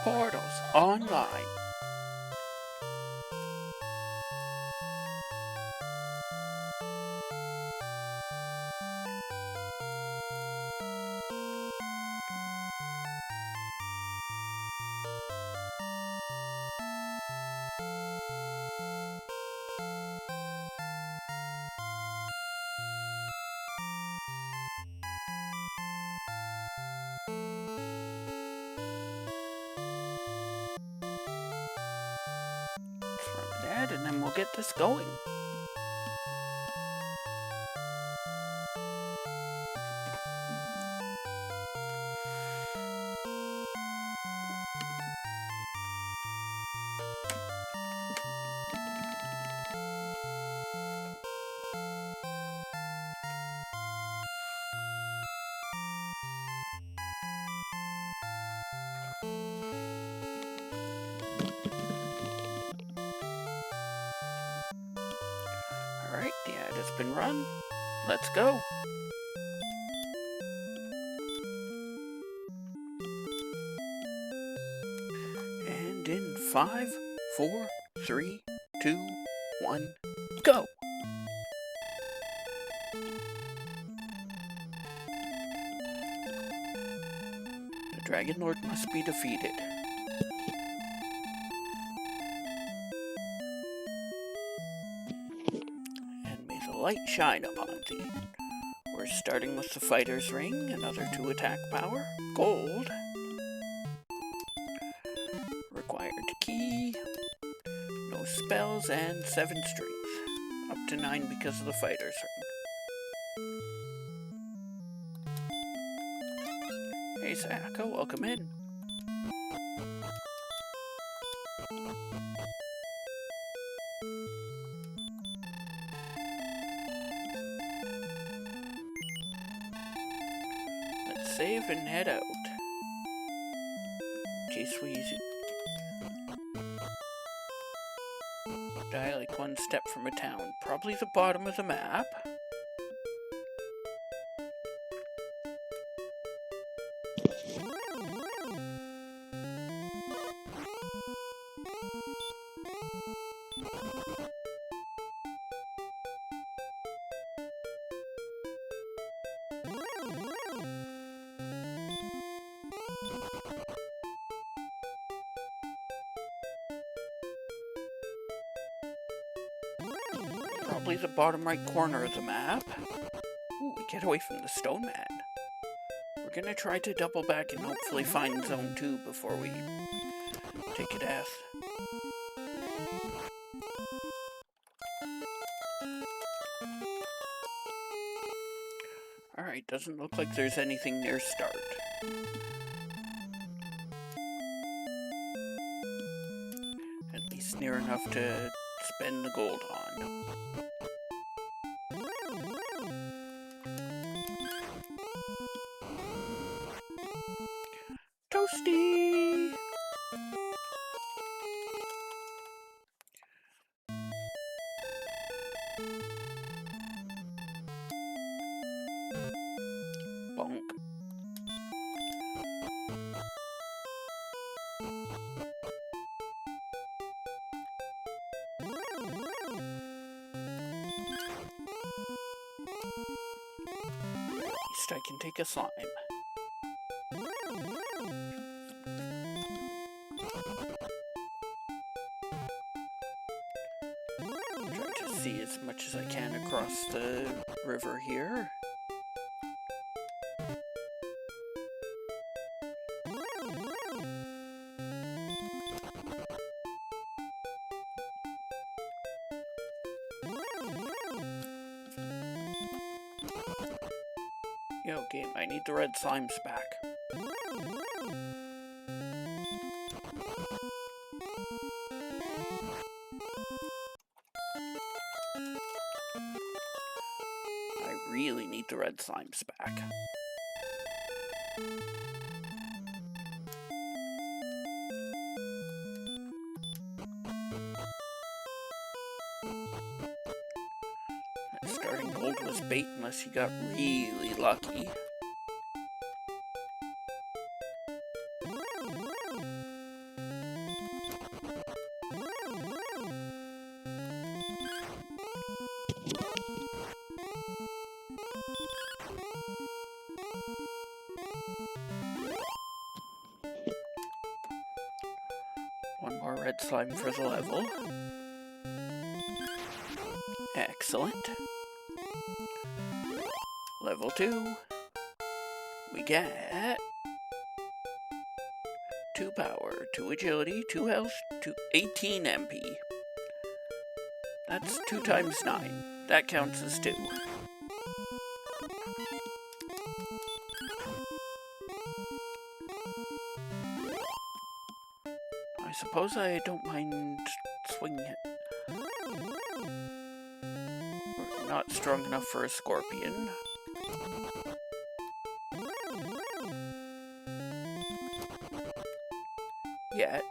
Portals Online. From that, and then we'll get this going. Alright, the ad has been run. Let's go. And in 5, 4, 3, 2, 1, go! The Dragon Lord must be defeated. Light shine upon thee. We're starting with the fighter's ring, another 2 attack power, gold, required key, no spells, and 7 strength, up to 9 because of the fighter's ring. Hey Sayaka, welcome in. Save and head out. In case we die like 1 step from a town. Probably the bottom of the map. Probably the bottom right corner of the map. Ooh, we get away from the stone man. We're gonna try to double back and hopefully find zone 2 before we take a death. Alright, doesn't look like there's anything near start. At least near enough to spend the gold on. Toasty! Bonk. At least I can take a slime. Try to see as much as I can across the river here. Yo, game, I need the red slimes back. I really need the red slimes back. Starting gold was bait unless you got really lucky. One more red slime for the level. Excellent. Level 2. We get 2 power, 2 agility, 2 health, 18 MP. That's 2 times 9. That counts as 2. I suppose I don't mind swinging it. We're not strong enough for a scorpion. Yet.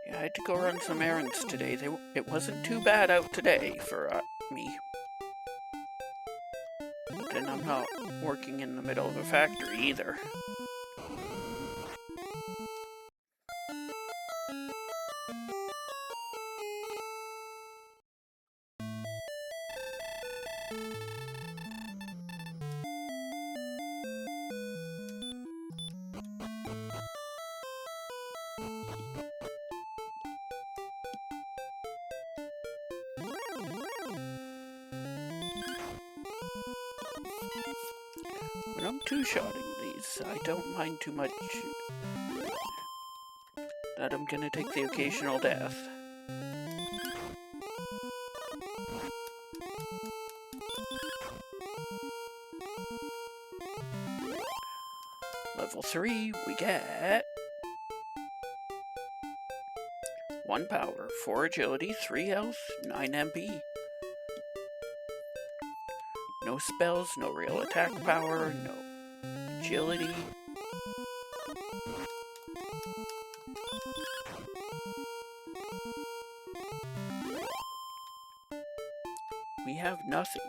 Yeah, I had to go run some errands today. It wasn't too bad out today for me. But then I'm not working in the middle of a factory either. When I'm two-shotting these, I don't mind too much that I'm gonna take the occasional death. Level 3, we get 1 power, 4 agility, 3 health, 9 MP. No spells, no real attack power, no agility. We have nothing.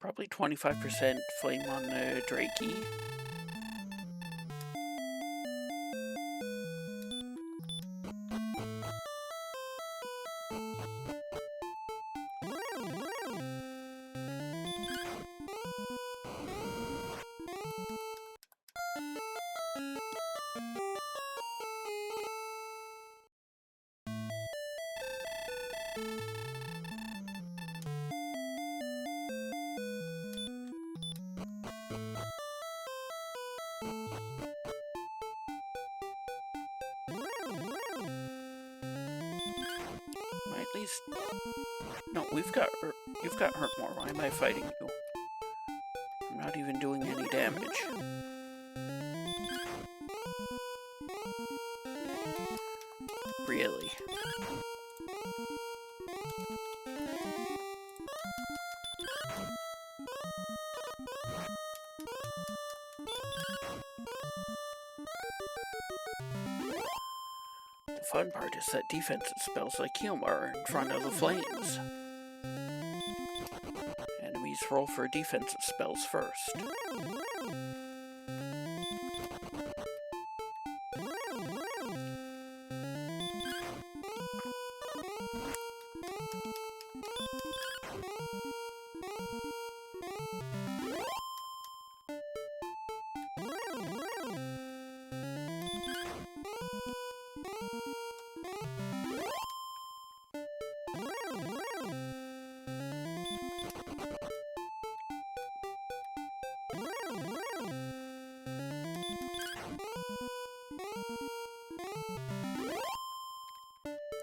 Probably 25% flame on the Drakey. At least, no, you've got hurt more. Why am I fighting you? I'm not even doing any damage. Really? The fun part is that defensive spells like Heal are in front of the flames. Enemies roll for defensive spells first.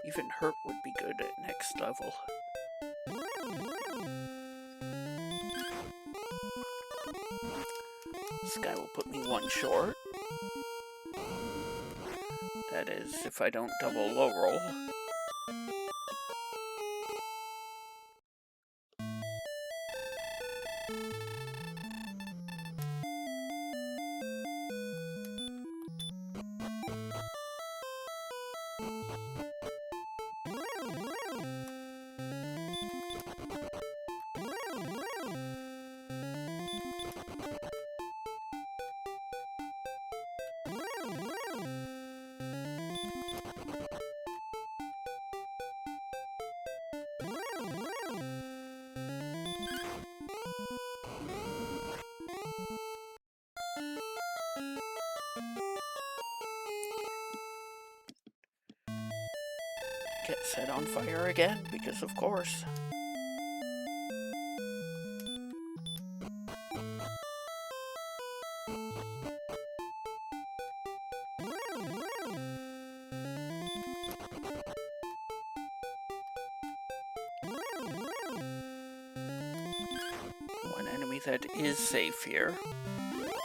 Even hurt would be good at next level. This guy will put me 1 short. That is, if I don't double low roll. get set on fire again, because of course. One enemy that is safe here.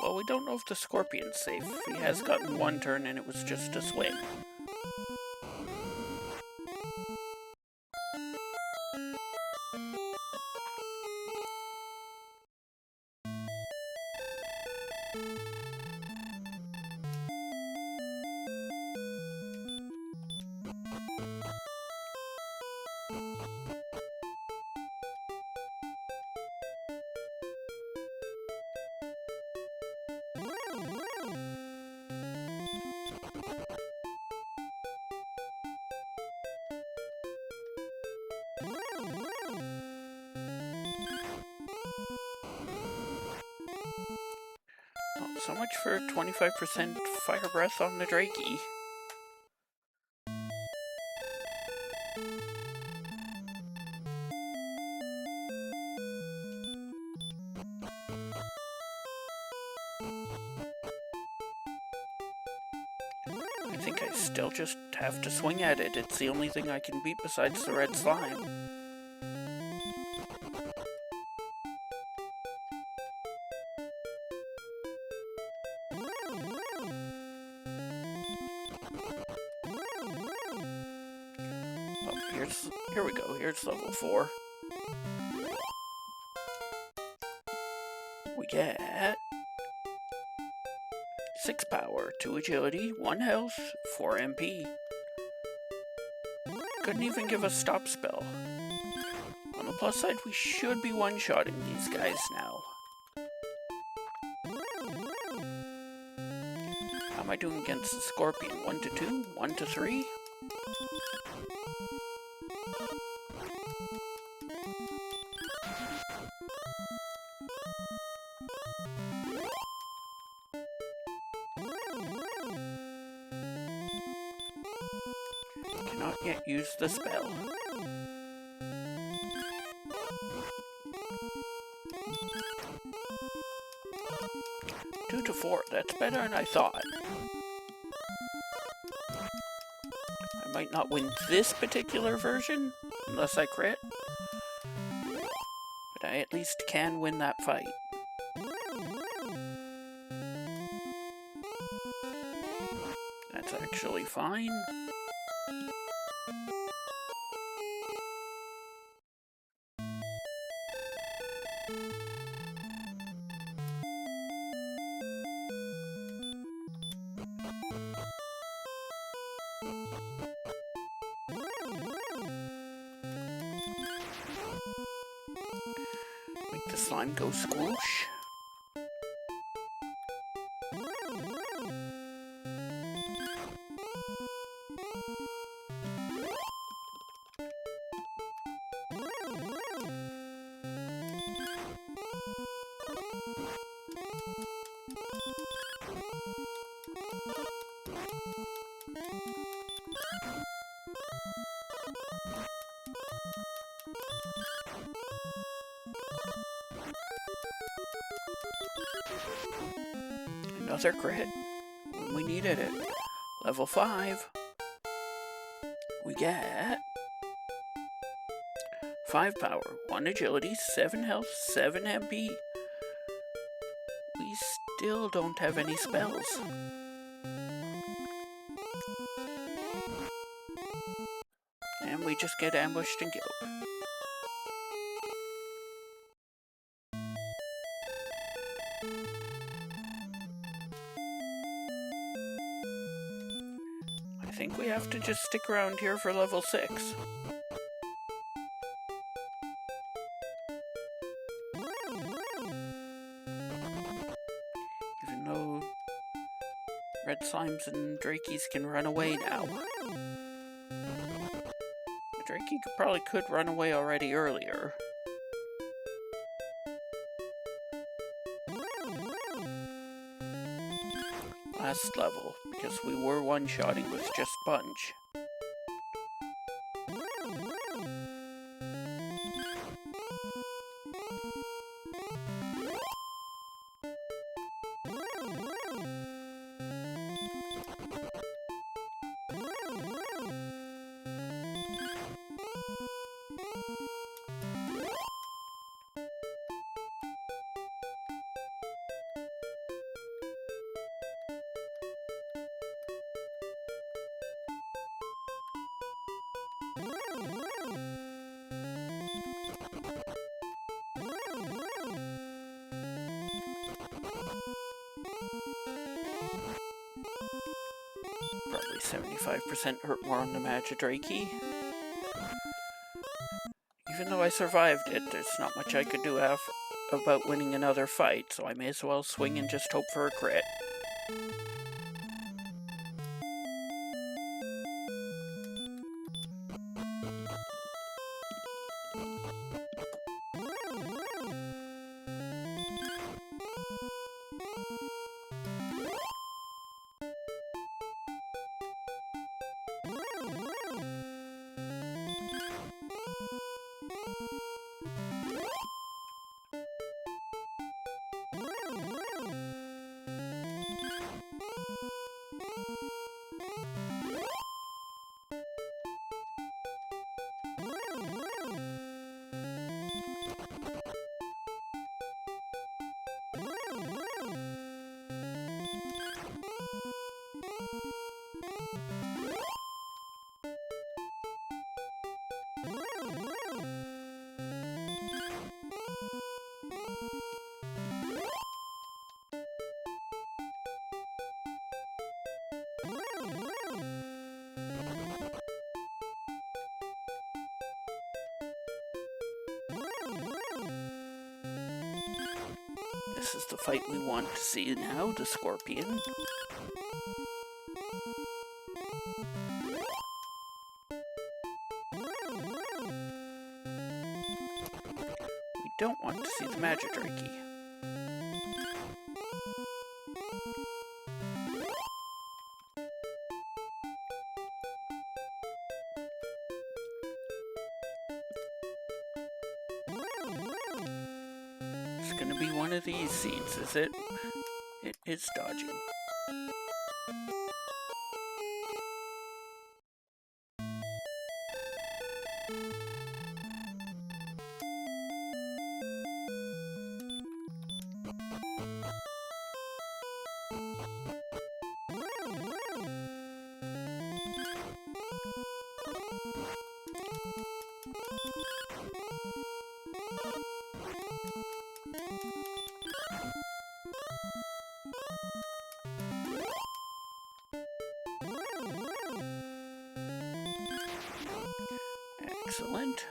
Well, we don't know if the Scorpion's safe. He has gotten one turn and it was just a swing. So much for 25% fire breath on the Drakey. I think I still just have to swing at it. It's the only thing I can beat besides the red slime. Here we go, here's level 4. We get 6 power, 2 agility, 1 health, 4 MP. Couldn't even give a stop spell. On the plus side, we should be one-shotting these guys now. How am I doing against the Scorpion? 1 to 2? 1 to 3? Cannot yet use the spell. Two to 4, that's better than I thought. I might not win this particular version, unless I crit. But I at least can win that fight. That's actually fine. Make the slime go squoosh. Another crit when we needed it. Level 5. We get 5 power, 1 agility, 7 health, 7 MP. We still don't have any spells. And we just get ambushed and killed. I think we have to just stick around here for level 6. Even though red slimes and drakeys can run away now. The drakey probably could run away already earlier. Last level, because we were one-shotting with just Sponge. Probably 75% hurt more on the Magidraki. Even though I survived it, there's not much I could do about winning another fight, so I may as well swing and just hope for a crit. This is the fight we want to see now, the Scorpion. We don't want to see the Magidraki. It's gonna be one of these scenes, is it? It is dodging. Excellent.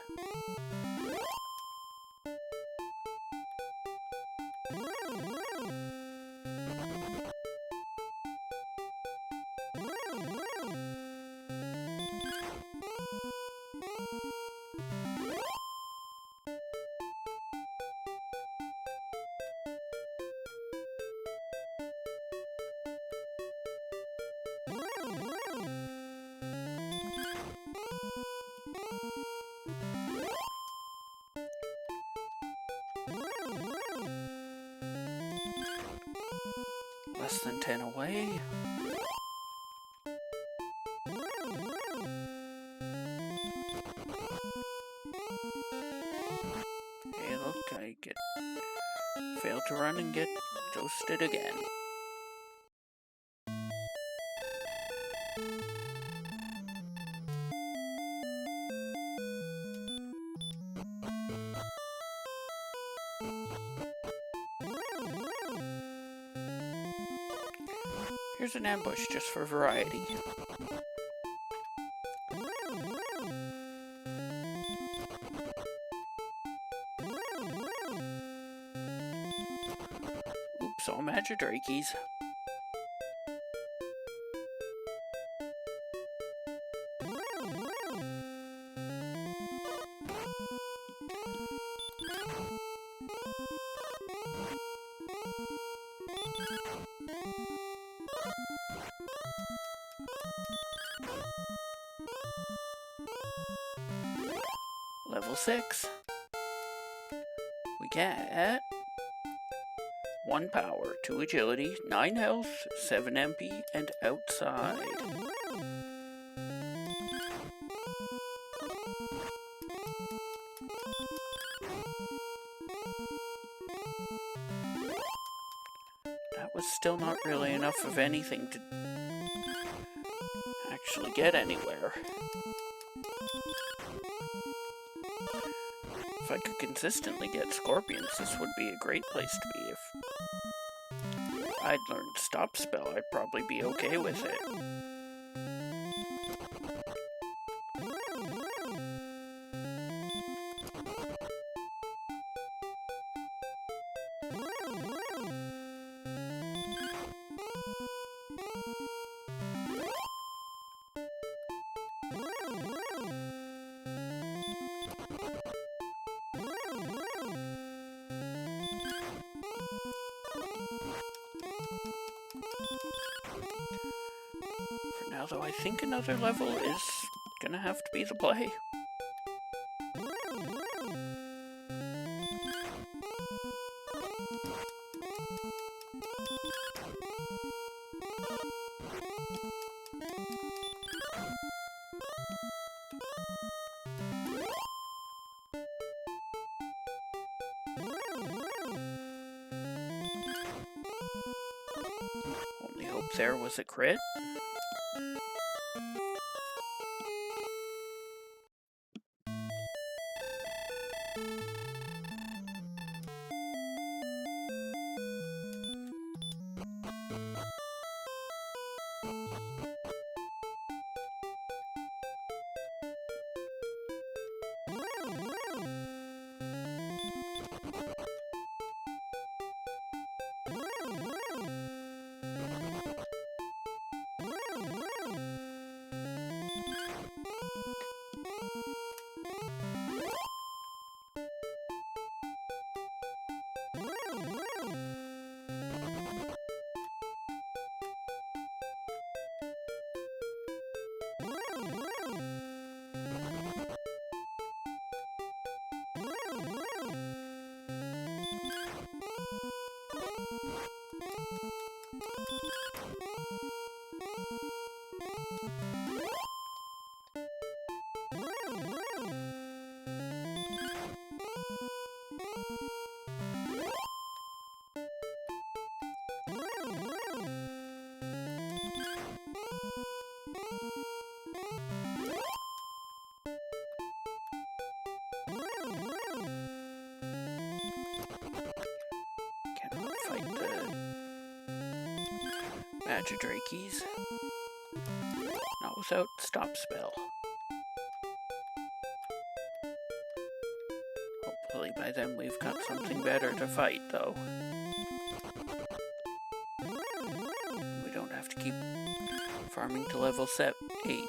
Less than 10 away. Hey, look, I failed to run and get ghosted again. Here's an ambush just for variety. Oops, all Magidrakis. Level 6. We get 1 power, 2 agility, 9 health, 7 MP, and outside. That was still not really enough of anything to actually get anywhere. I could consistently get scorpions, this would be a great place to be. If I'd learned Stop Spell, I'd probably be okay with it. For now, though, I think another level is gonna have to be the play. Only hope there was a crit. Cannot fight the Magidrakies. Not without Stop Spell. Hopefully by then we've got something better to fight, though. We don't have to keep farming to level 8.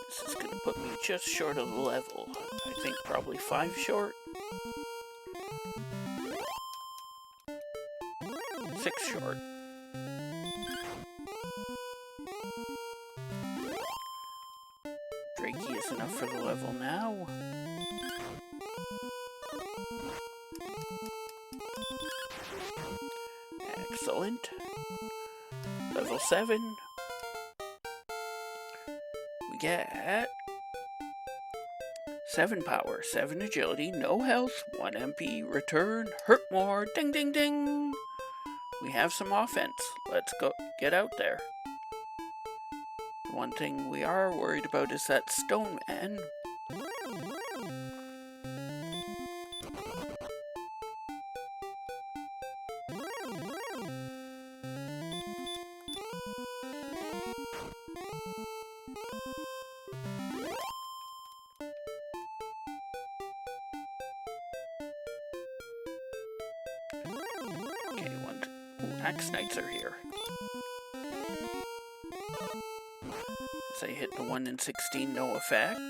This is going to put me just short of the level. I think probably 5 short. 6 short. Drakey is enough for the level now. Excellent. Level 7. We get 7 power, 7 agility, no health, 1 MP, return, hurt more, ding ding ding! We have some offense. Let's go get out there. One thing we are worried about is that stone man. Okay, Axe Knights are here. As I hit the 1 in 16, no effect.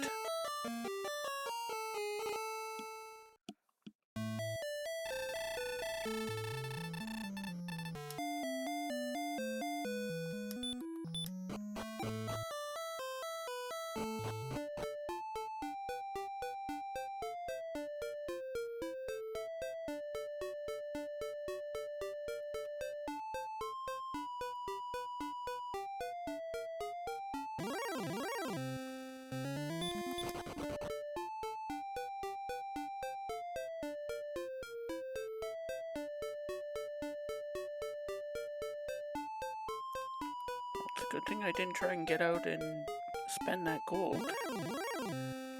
It's a good thing I didn't try and get out and spend that gold.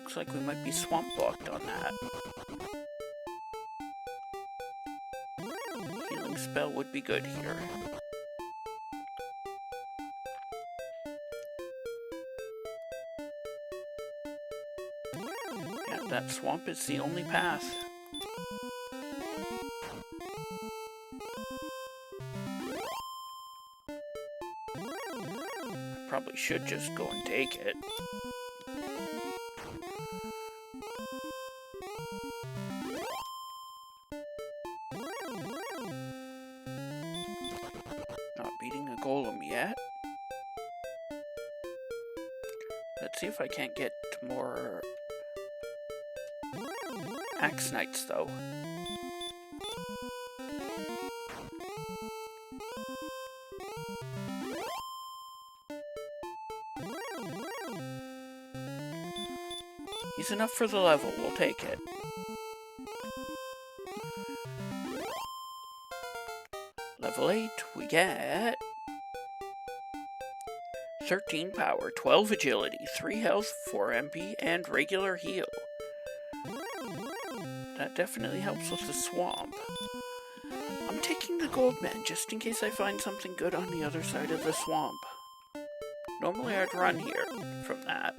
Looks like we might be swamp blocked on that. Healing spell would be good here. Yeah, that swamp is the only path. Probably should just go and take it. Not beating a golem yet. Let's see if I can't get more Axe Knights though. He's enough for the level, we'll take it. Level 8, we get 13 power, 12 agility, 3 health, 4 MP, and regular heal. That definitely helps with the swamp. I'm taking the gold man just in case I find something good on the other side of the swamp. Normally I'd run here from that.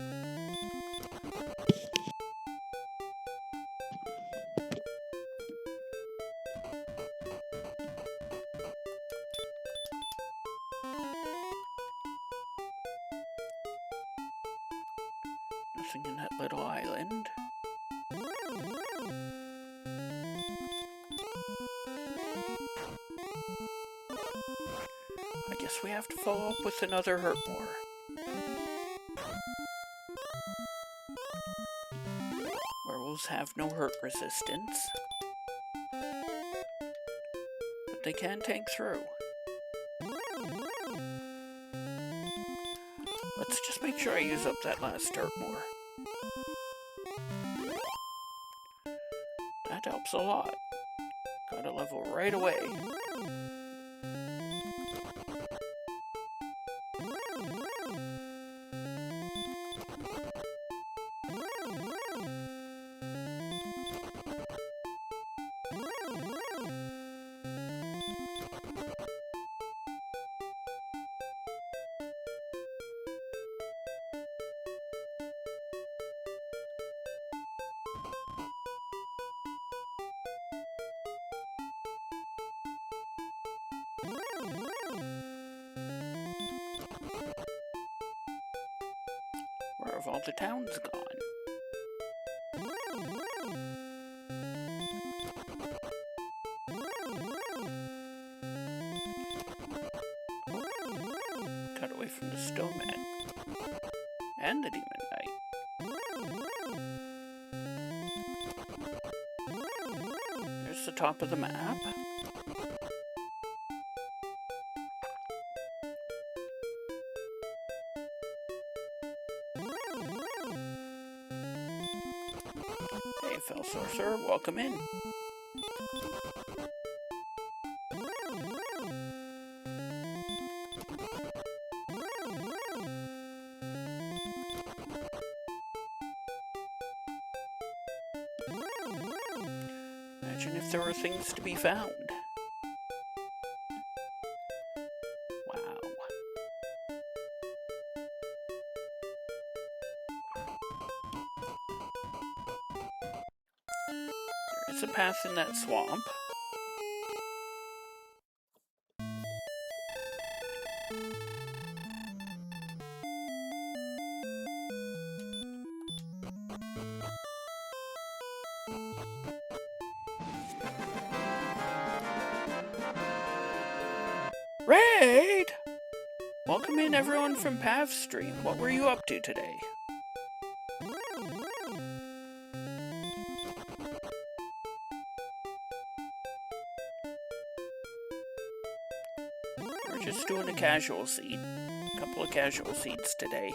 Nothing in that little island. I guess we have to follow up with another Hurtmore. Werewolves have no hurt resistance, but they can tank through. Let's just make sure I use up that last Hurtmore. That helps a lot. Got a level right away. Where have all the towns gone? Got away from the stone man. And the demon knight. There's the top of the map. Hey, fellow sorcerer, welcome in. Imagine if there were things to be found. Wow. There is a path in that swamp. Raid! Welcome in everyone from Pav Stream. What were you up to today? We're just doing a casual seed. A couple of casual seeds today.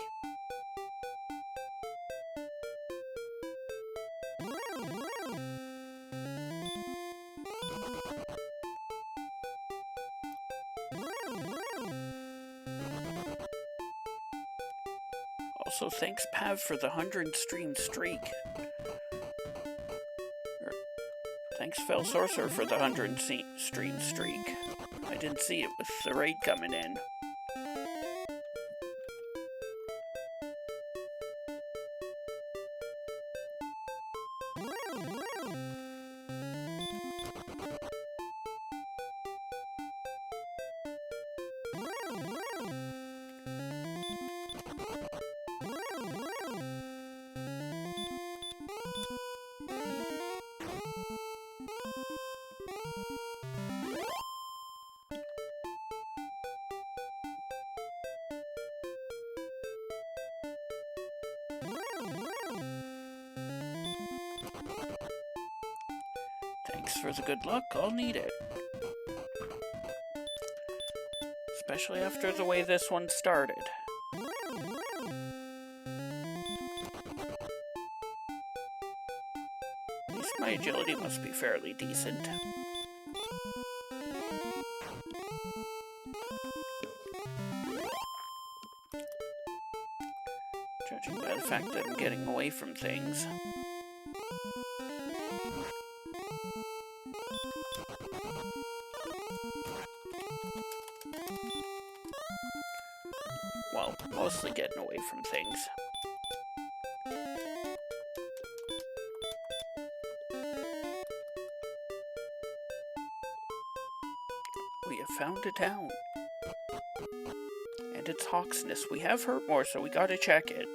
Also, thanks Pav for the 100 stream streak. Thanks Fel Sorcerer for the 100 stream streak. I didn't see it with the raid coming in. Thanks for the good luck, I'll need it. Especially after the way this one started. At least my agility must be fairly decent. Judging by the fact that I'm getting away from things. Well, mostly getting away from things. We have found a town. And it's Hawksness. We have heard more, so we gotta check it.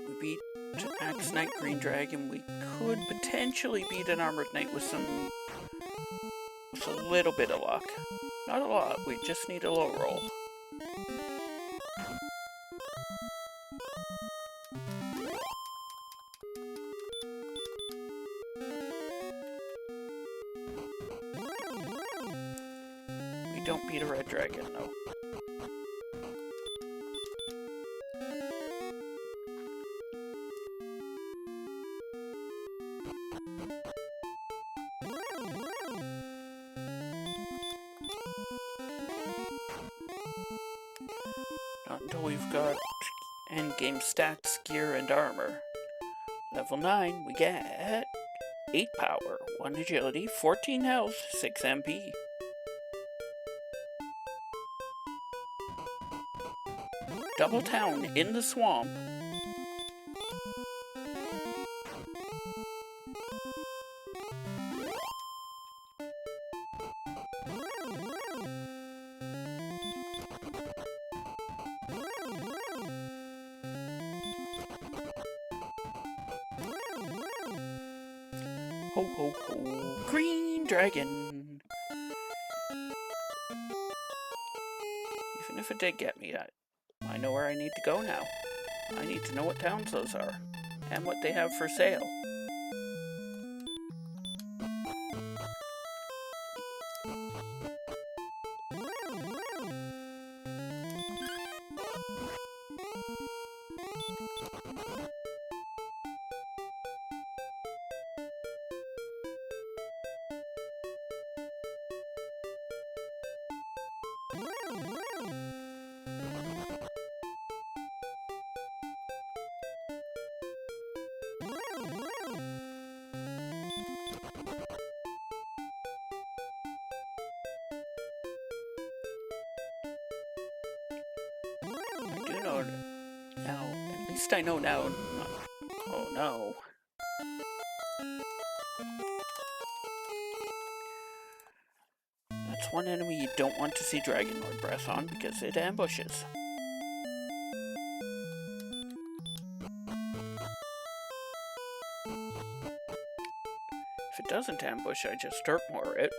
We beat Axe Knight Green Dragon. We could potentially beat an Armored Knight with a little bit of luck. Not a lot, we just need a low roll. We don't beat a red dragon, though. Not until we've got endgame stats, gear, and armor. Level 9, we get 8 power, 1 agility, 14 health, 6 MP. Double town in the swamp. Ho ho ho, Green Dragon! Even if it did get me, I know where I need to go now. I need to know what towns those are, and what they have for sale. now, at least I know now. Oh no. That's one enemy you don't want to see Dragon Lord Breath on because it ambushes. If it doesn't ambush, I just dirt more it.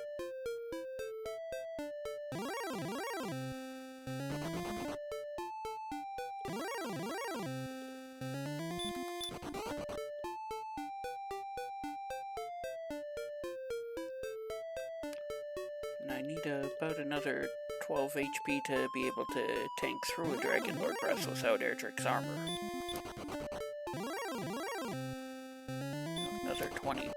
And I need about another 12 HP to be able to tank through a Dragon Lord Breath without Erdrick's armor. Another 20.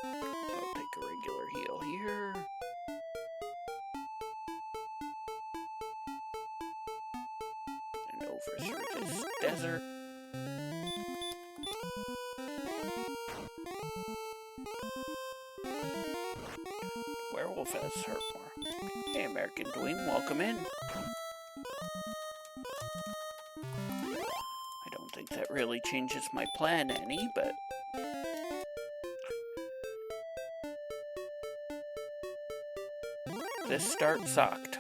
I'll take a regular heal here. And over through this desert. Werewolf has hurt more. Hey, American Dweem, welcome in. I don't think that really changes my plan any, but... this start sucked.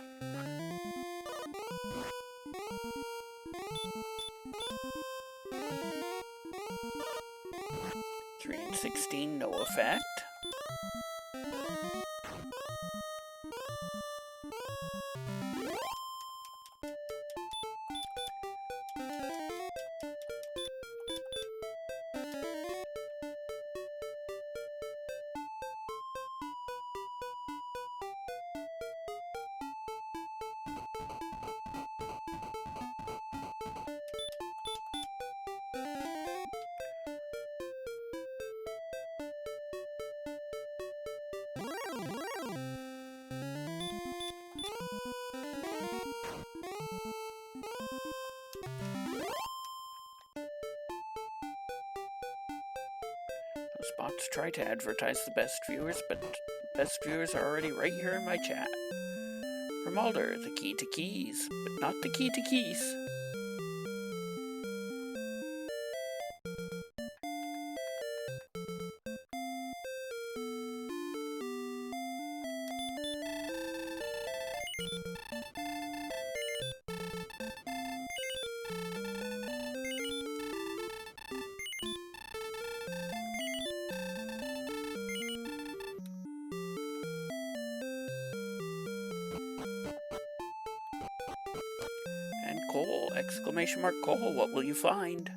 3 and 16, no effect. Those bots try to advertise the best viewers, but best viewers are already right here in my chat. Romalder, the key to keys, but not the key to keys. Cole, exclamation mark Cole, what will you find?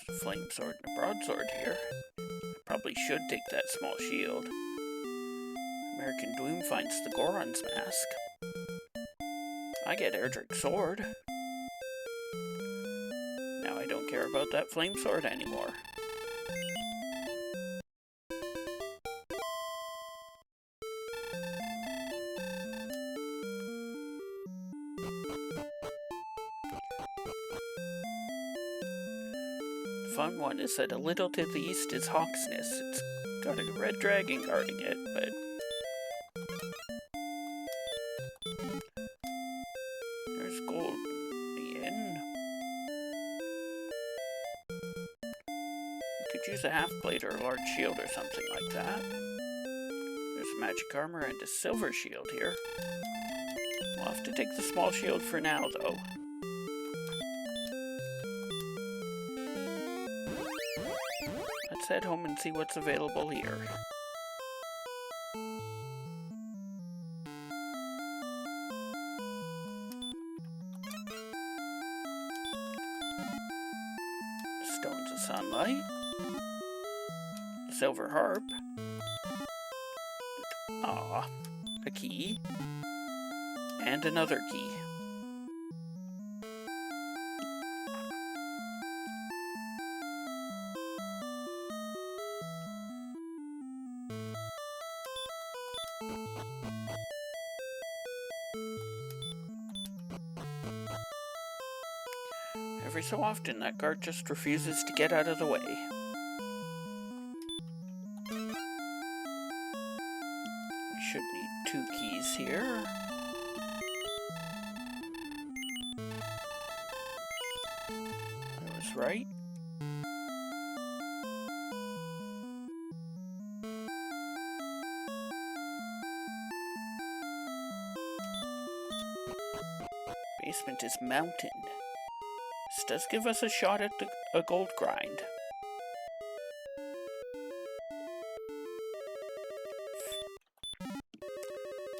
There's a flame sword and a broadsword here. I probably should take that small shield. American Doom finds the Goron's mask. I get Erdrick's sword. Now I don't care about that flame sword anymore. Fun one is that a little to the east is Hawksness. It's got a red dragon guarding it, but... there's gold in the inn. You could use a half plate or a large shield or something like that. There's magic armor and a silver shield here. We'll have to take the small shield for now, though. Let's head home and see what's available here. Stones of Sunlight. Silver harp. Ah, a key. And another key. Every so often, that guard just refuses to get out of the way. We should need 2 keys here. I was right. Basement is mountain. This does give us a shot at a gold grind.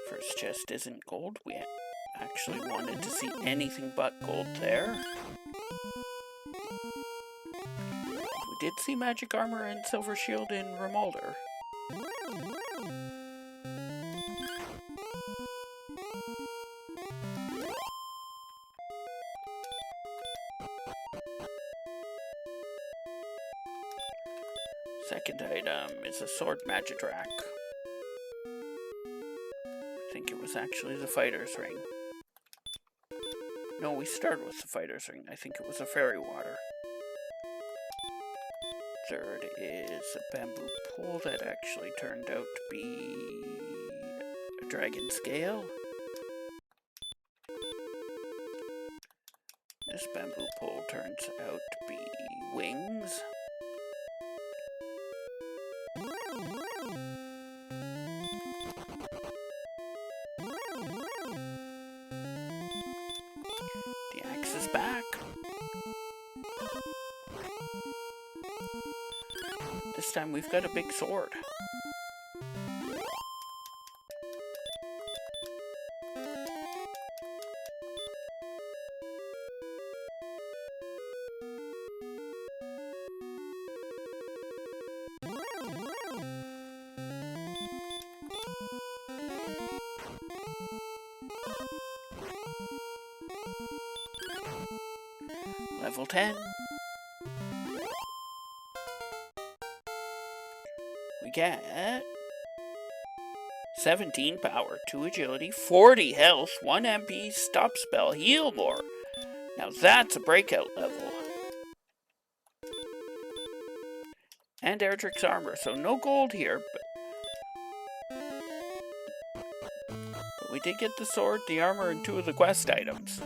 First chest isn't gold. We actually wanted to see anything but gold there. We did see magic armor and silver shield in Remolder. Second item is a sword magidrak. I think it was actually the fighter's ring. No, we started with the fighter's ring. I think it was a fairy water. Third is a bamboo pole that actually turned out to be a dragon scale. This bamboo pole turns out to be wings. The axe is back. This time we've got a big sword. Level 10. We get 17 power, 2 agility, 40 health, 1 MP, stop spell, heal more. Now that's a breakout level. And Erdrick's armor, so no gold here, but we did get the sword, the armor, and 2 of the quest items.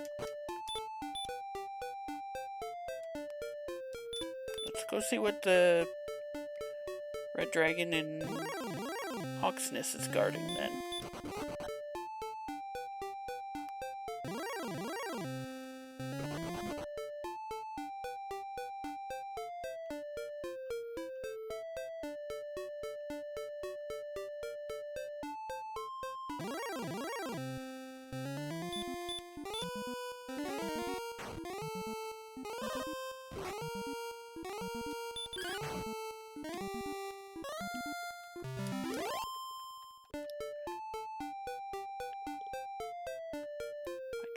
Let's go see what the Red Dragon in Hawksness is guarding then.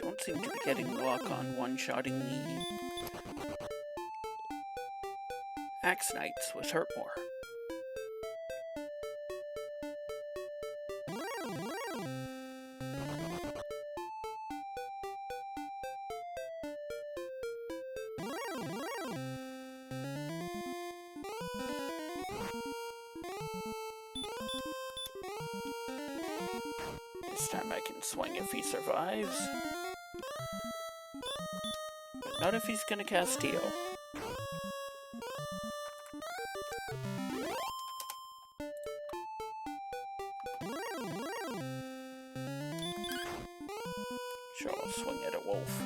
Don't seem to be getting the lock on one-shotting the Axe Knights with Hurtmore. This time I can swing if he survives. But not if he's gonna cast heal. Sure, I'll swing at a wolf.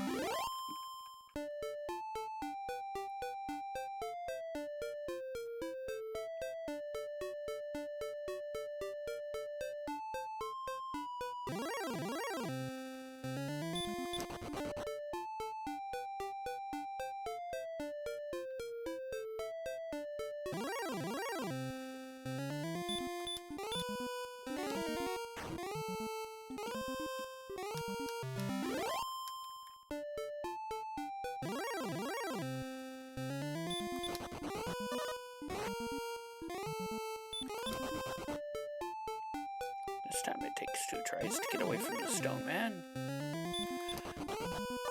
This time it takes 2 tries to get away from the stone man.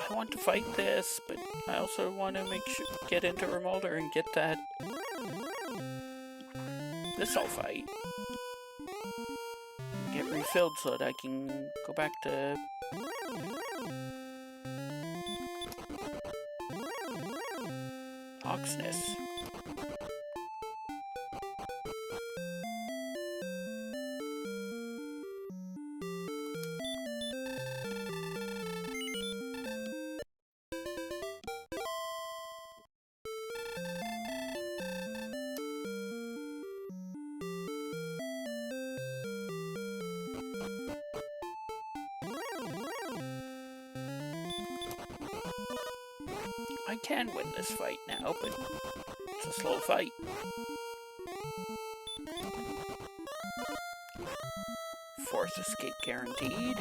I want to fight this, but I also want to get into Remolder and get that. This I'll fight. Get refilled so that I can go back to. Oxness. I can win this fight now, but it's a slow fight. Fourth escape guaranteed.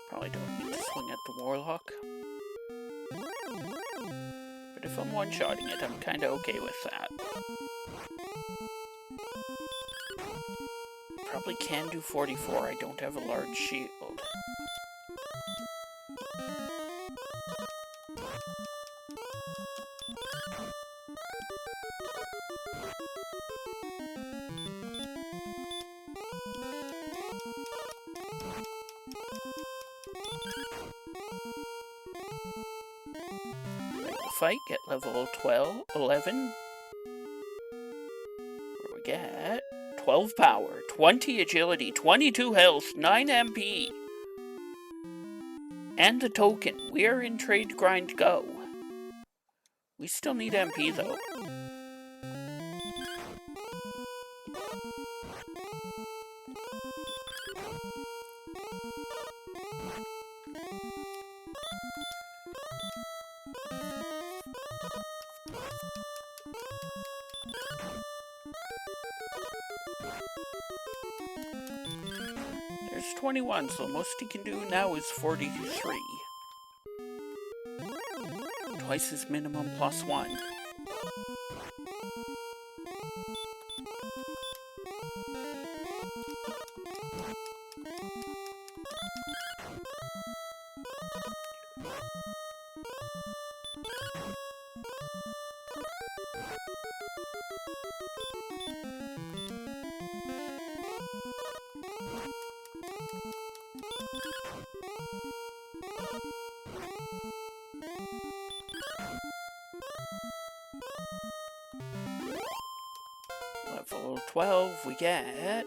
Probably don't need to swing at the Warlock. But if I'm one-shotting it, I'm kinda okay with that. Probably can do 44, I don't have a large shield. Fight, get level 11. Where we get 12 power, 20 agility, 22 health, 9 MP. And the token. We are in trade grind go. We still need MP though. There's 21, so the most he can do now is 43. Twice his minimum plus 1. Level 12, we get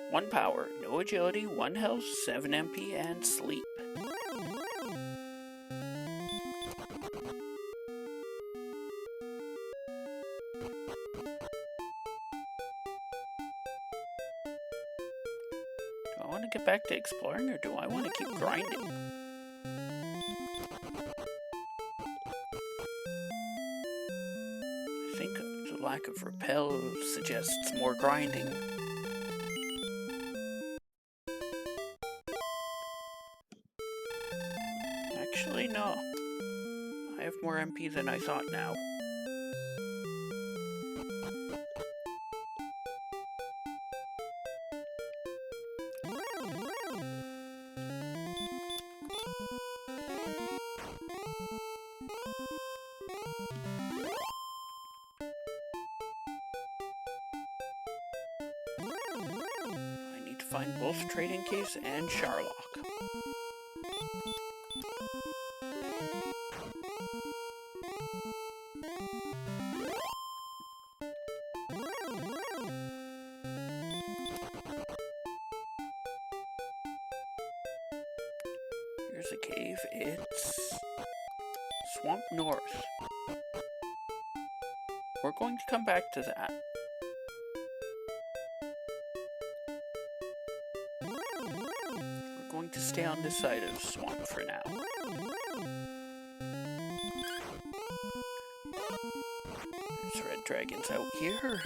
1 power, no agility, 1 health, 7 MP, and sleep. Do I want to get back to exploring, or do I want to keep grinding? I think the lack of repel suggests more grinding. Actually, no. I have more MP than I thought now. I need to find both Trading Case and Sharlock. Here's a cave. It's Swamp North. We're going to come back to that. We're going to stay on this side of the swamp for now. dragons out here.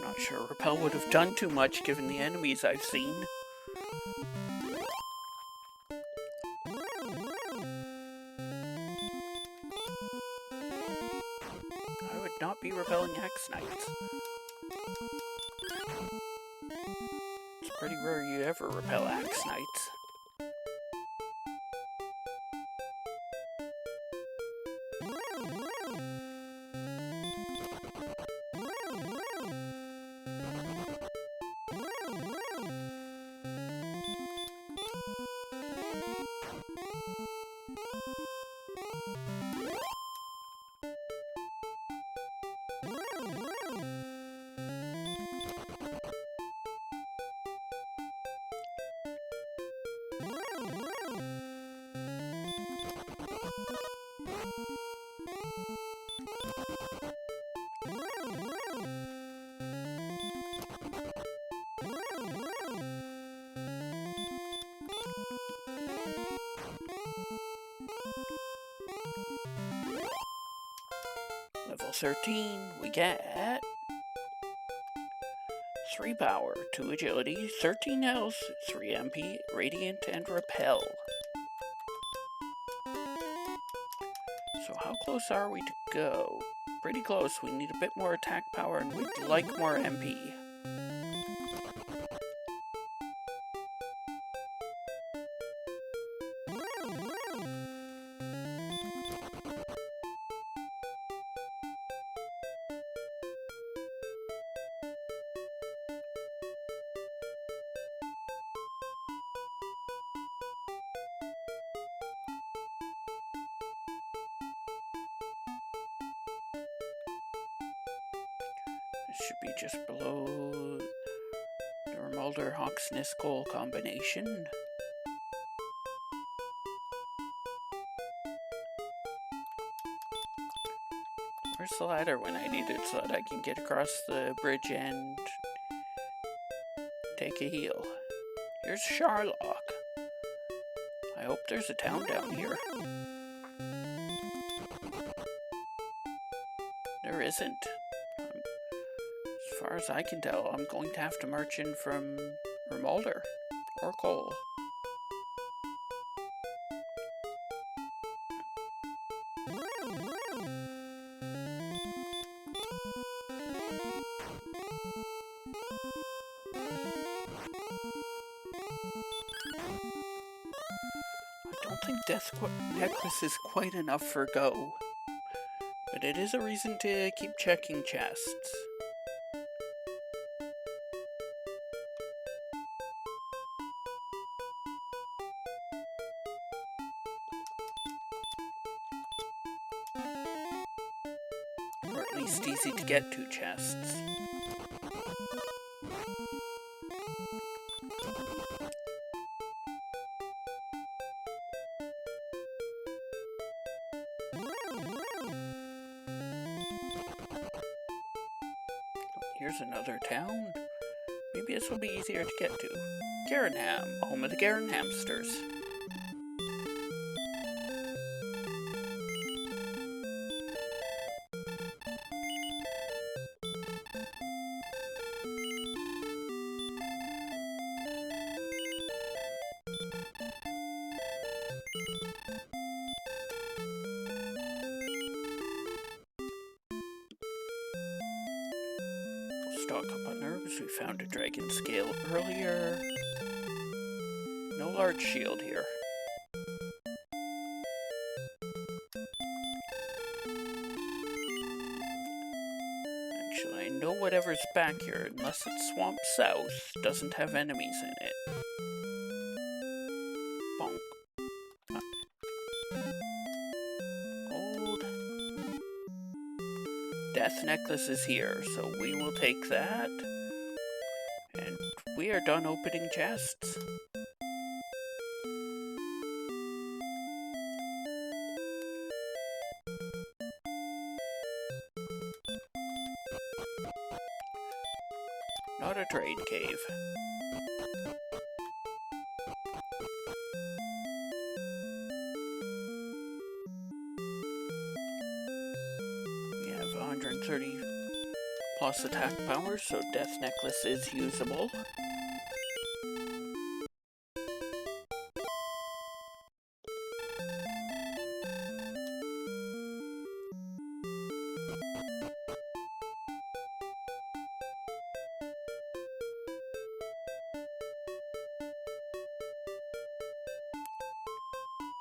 Not sure Repel would have done too much given the enemies I've seen. I would not be repelling Hex Knights. It's pretty rare you ever repel Axe Knights. Level 13, we get 3 power, 2 agility, 13 health, 3 MP, radiant, and repel. So how close are we to go? Pretty close. We need a bit more attack power and we'd like more MP. It should be just below the Remulder Hawksness Goal combination. Where's the ladder when I need it so that I can get across the bridge and take a heal? Here's Sharlock. I hope there's a town down here. There isn't. As far as I can tell, I'm going to have to march in from Remulder or Cole. I don't think Death Necklace is quite enough for Go, but it is a reason to keep checking chests. Or at least easy to get to chests. Here's another town. Maybe this will be easier to get to. Garenham, home of the Garen hamsters. stock up on herbs. We found a dragon scale earlier. No large shield here. Actually, I know whatever's back here, unless it's Swamp South, doesn't have enemies in it. Bonk. Gold. Death necklace is here, so we will take that. And we are done opening chests. Not a trade cave. We have 130 plus attack power, so Death Necklace is usable.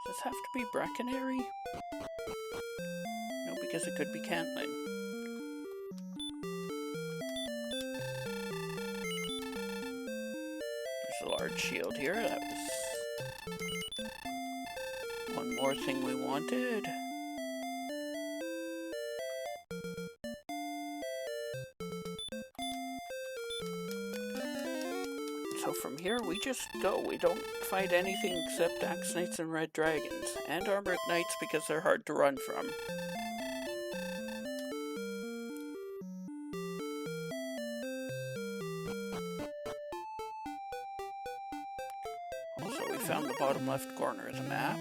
Does this have to be Brackenary? No, because it could be Cantling. There's a large shield here. That was one more thing we wanted. So from here, we just go. We don't fight anything except Axe Knights and Red Dragons. And Armored Knights because they're hard to run from. Also, we found the bottom left corner of the map.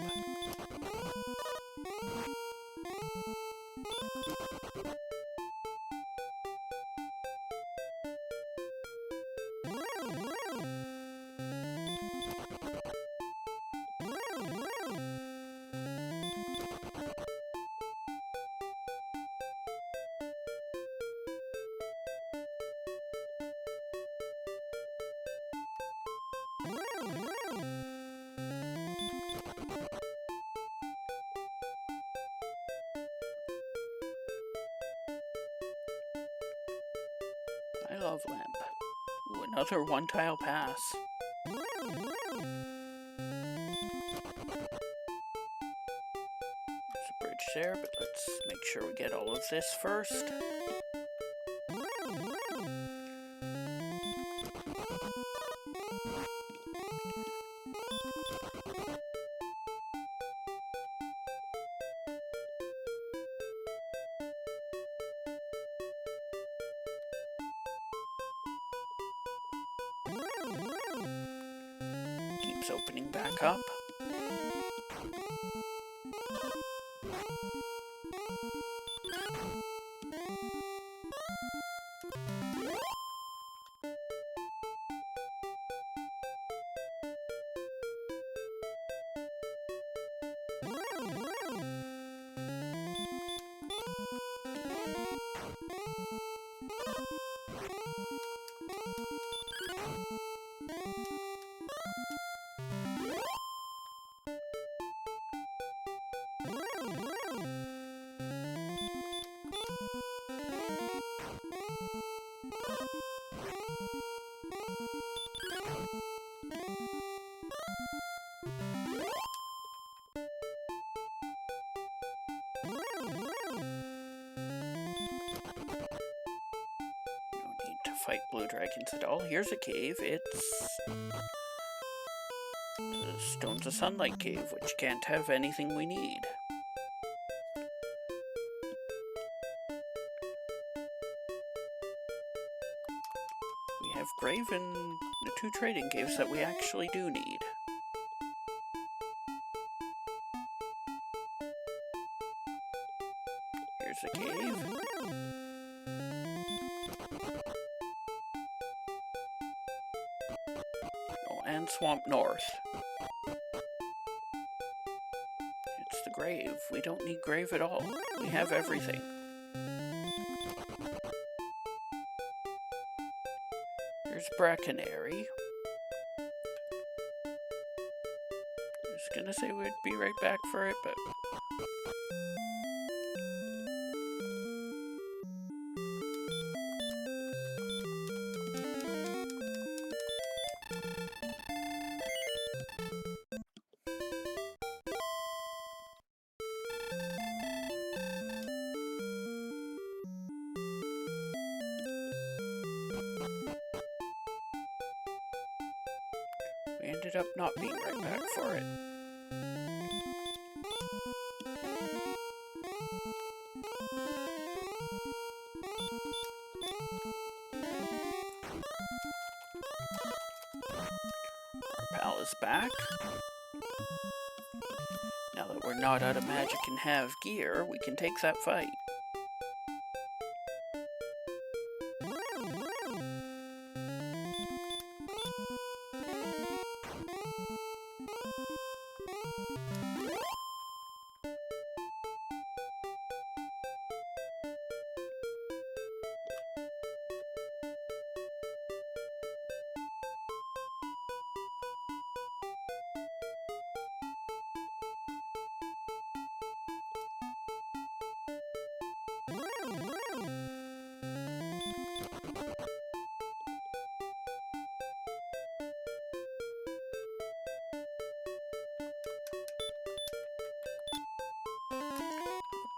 I love Lamp. Ooh, another one-tile pass. There's a bridge there, but let's make sure we get all of this first. Keeps opening back up. Fight blue dragons at all. Here's a cave. It's the Stones of Sunlight cave, which can't have anything we need. We have grave and the two trading caves that we actually do need. Here's a cave. And Swamp North. It's the grave. We don't need grave at all. We have everything. Here's Brackenary. I was gonna say we'd be right back for it, but... we ended up not being right back for it. Our pal is back. Now that we're not out of magic and have gear, we can take that fight.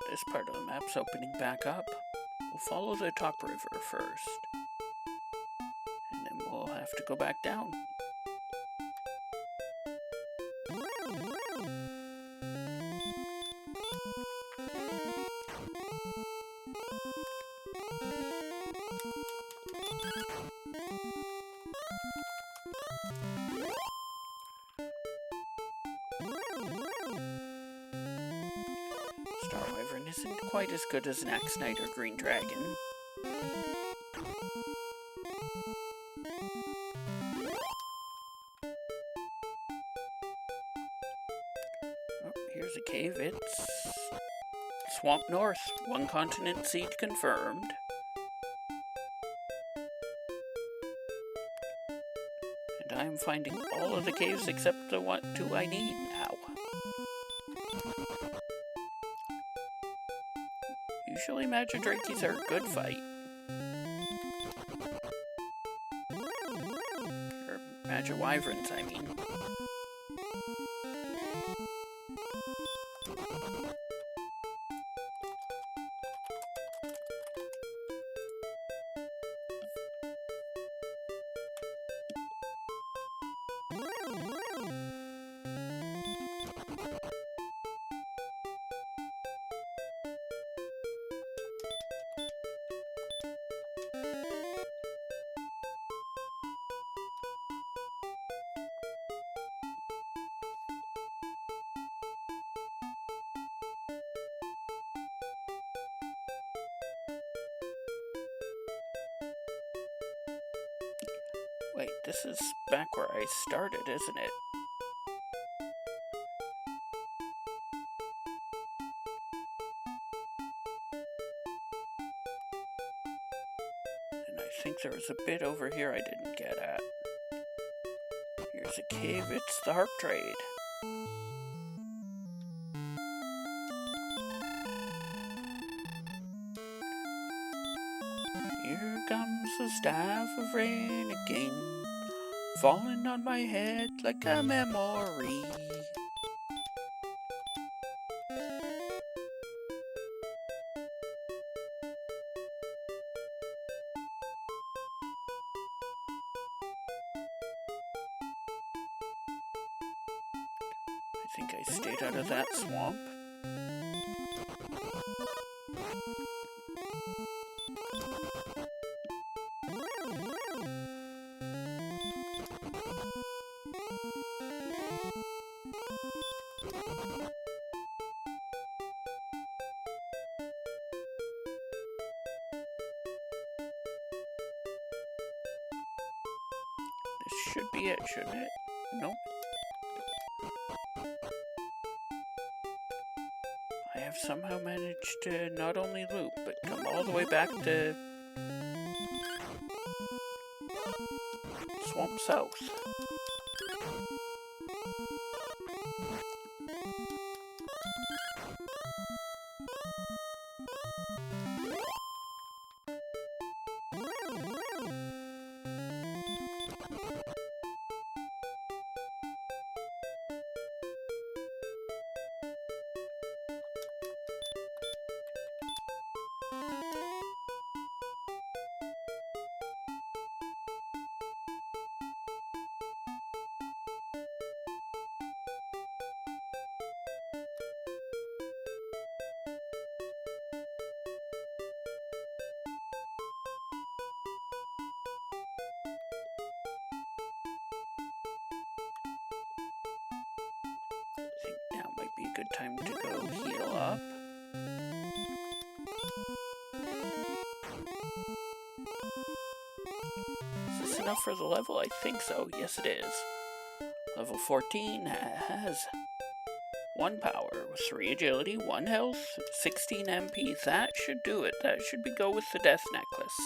This part of the map's opening back up. We'll follow the top river first, and then we'll have to go back down. Star Wyvern isn't quite as good as an Axe Knight or Green Dragon. Oh, here's a cave. It's Swamp North. One continent seed confirmed. And I'm finding all of the caves except the two I need now. Usually Magidrakies are a good fight. Or Magiwyverns, I mean. Wait, this is back where I started, isn't it? And I think there was a bit over here I didn't get at. Here's a cave, it's the Harp Trade. Here comes the staff of rain again, falling on my head like a memory. I think I stayed out of that swamp. This should be it, shouldn't it? Nope. I have somehow managed to not only loop, but come all the way back to... Swamp South. I think now might be a good time to go heal up. Is this enough for the level? I think so. Yes, it is. Level 14 has 1 power, 3 agility, 1 health, 16 MP. That should do it. That should go with the death necklace.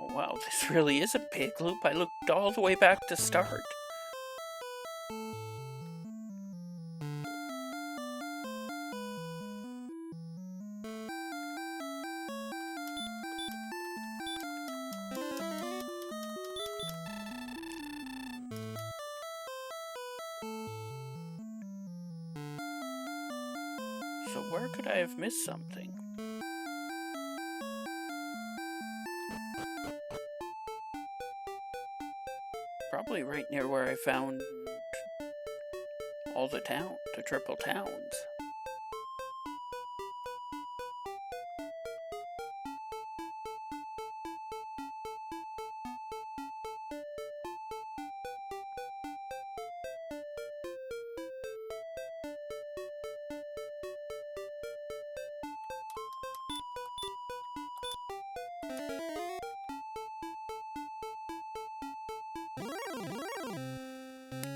Oh wow, this really is a big loop. I looked all the way back to start. So where could I have missed something? Probably right near where I found all the triple towns.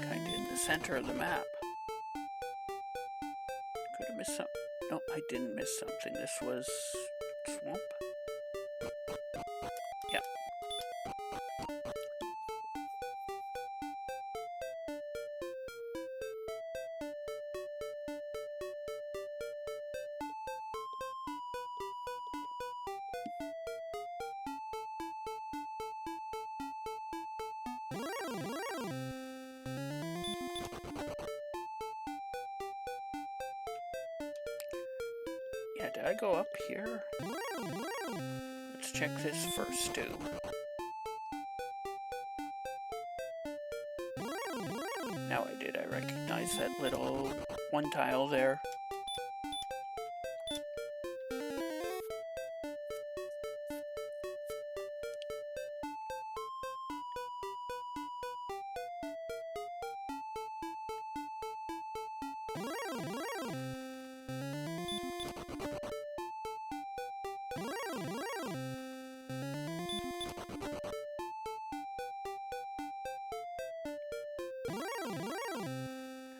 Kinda in the center of the map. Could have missed something. No, I didn't miss something. This was swamp? Yep. Yeah, did I go up here? Let's check this first, too. Now I did. I recognize that little one tile there.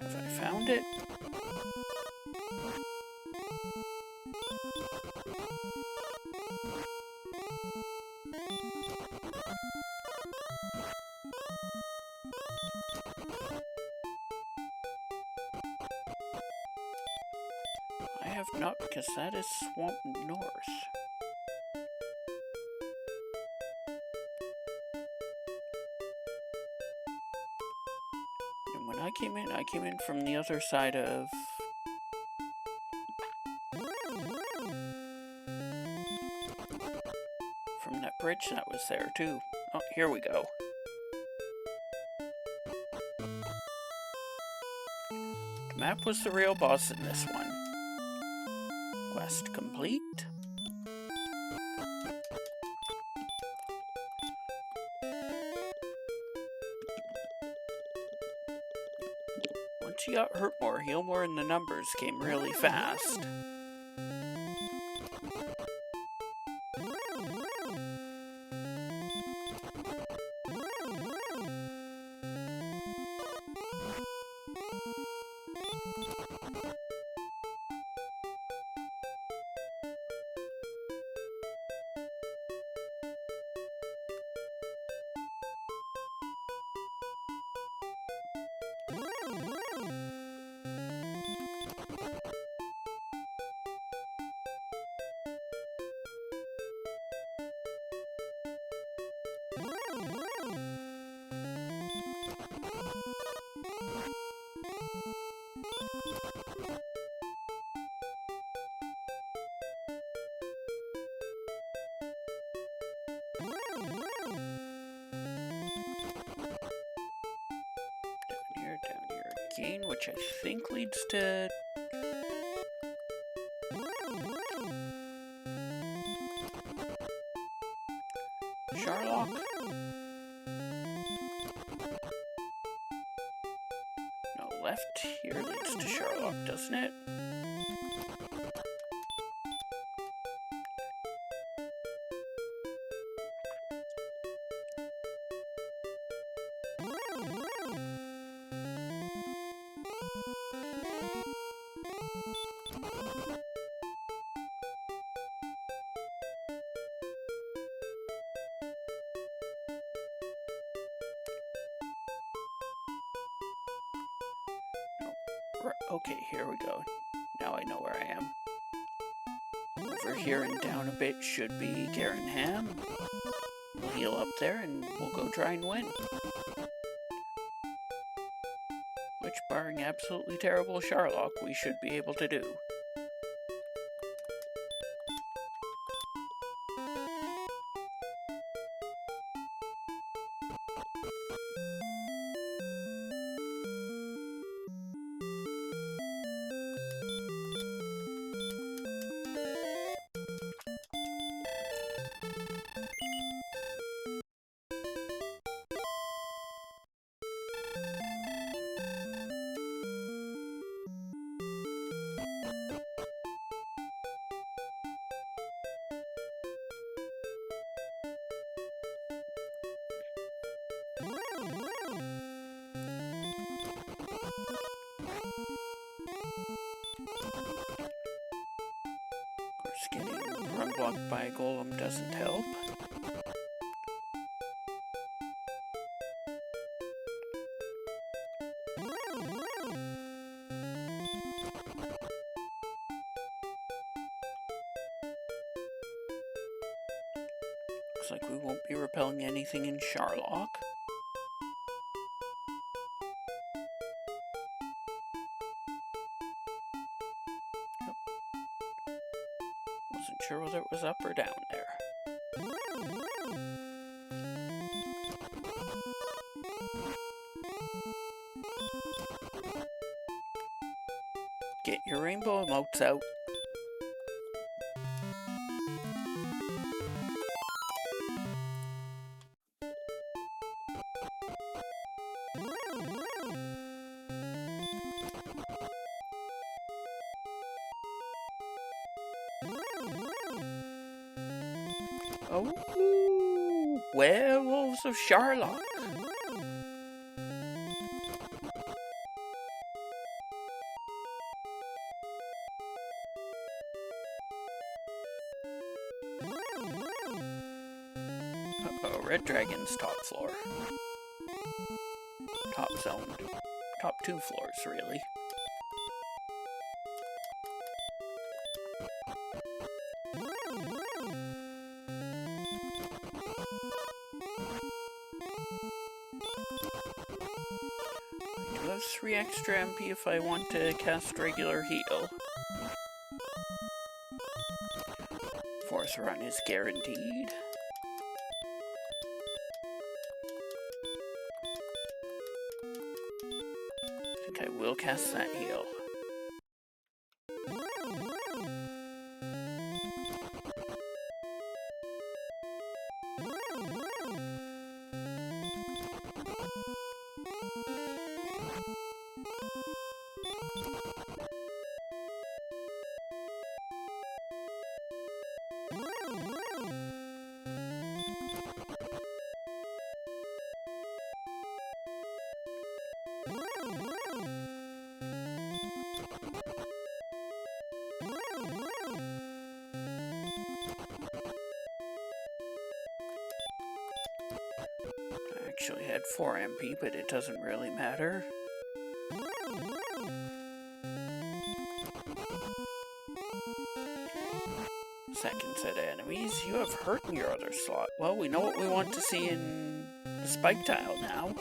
Have I found it? I have not, because that is Swamp North. And when I came in from the other side of... from that bridge that was there, too. Oh, here we go. The map was the real boss in this one. Quest complete. Once you got hurt more, heal more, and the numbers came really fast. Down here again, which I think leads to... Sharlock? No, left here leads to Sharlock, doesn't it? Okay, here we go. Now I know where I am. Over here and down a bit should be Garenham. We'll heal up there and we'll go try and win. Which, barring absolutely terrible Sharlock, we should be able to do. Getting run blocked by a golem doesn't help. Looks like we won't be repelling anything in Sharlock. Wasn't sure whether it was up or down there. Get your rainbow emotes out. Oh, werewolves of Sharlock. Uh-oh, Red Dragon's top floor. Top zone. Top 2 floors, really. I do have 3 extra MP if I want to cast regular heal. 4th run is guaranteed. I think I will cast that heal. actually had 4 MP, but it doesn't really matter. Second set of enemies. You have hurt in your other slot. Well, we know what we want to see in the spike tile now.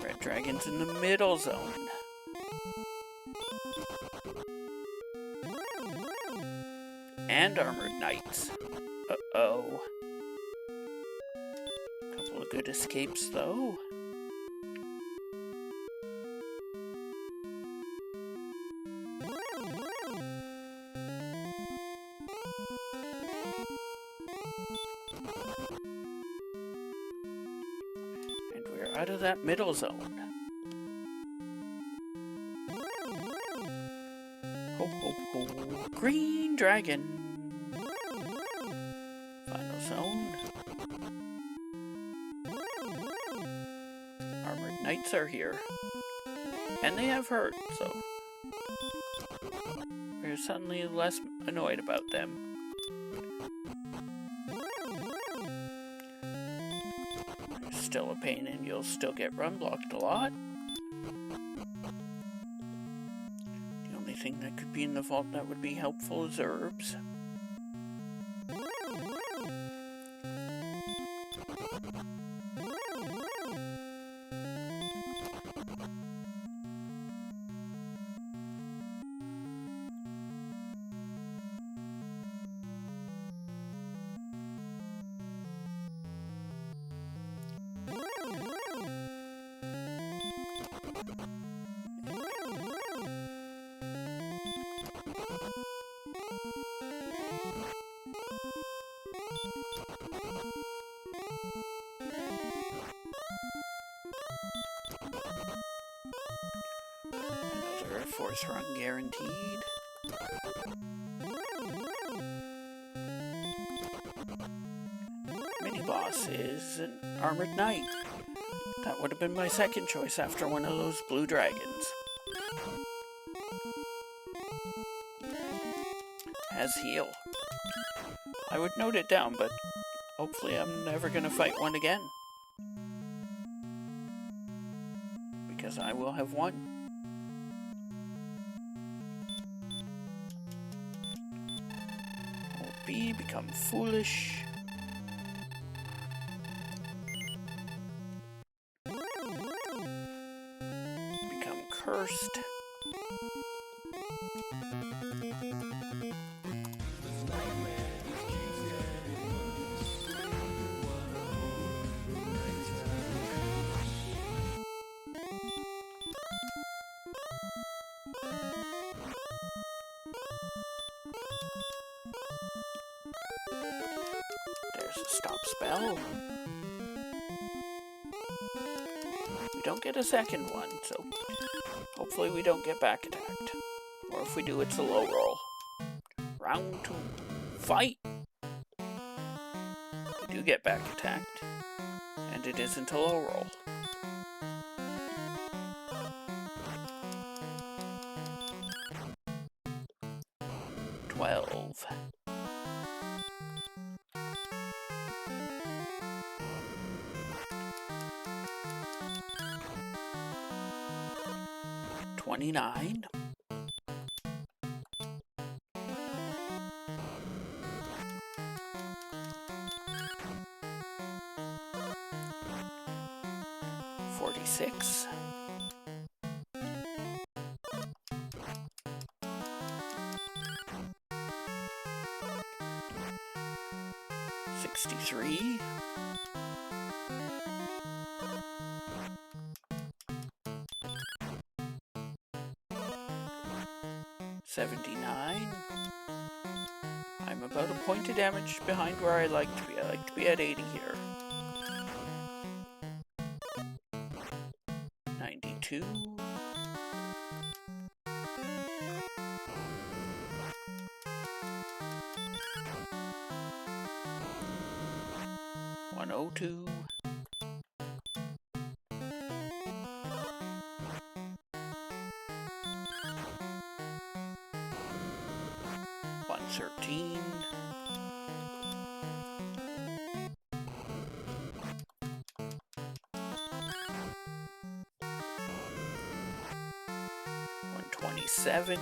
Red Dragon's in the middle zone. And Armored Knights. Uh-oh. Couple of good escapes, though. And we're out of that middle zone. Ho, ho, ho. Green Dragon. Final zone. Armored Knights are here. And they have hurt, so we're suddenly less annoyed about them. Still a pain, and you'll still get run blocked a lot. The only thing that could be in the vault that would be helpful is herbs. Another 4th run guaranteed. Mini-boss is an Armored Knight. That would have been my second choice after one of those blue dragons. Has heal. I would note it down, but hopefully I'm never going to fight one again. Because I will have won. B, become foolish. Become cursed. There's a stop spell. We don't get a second one, so hopefully we don't get back attacked. Or if we do, it's a low roll. Round 2. Fight! We do get back attacked, and it isn't a low roll. $12. 29. 46. 63. 79. I'm about a point of damage behind where I like to be. I like to be at 80 here. 92. 102. 102. 27.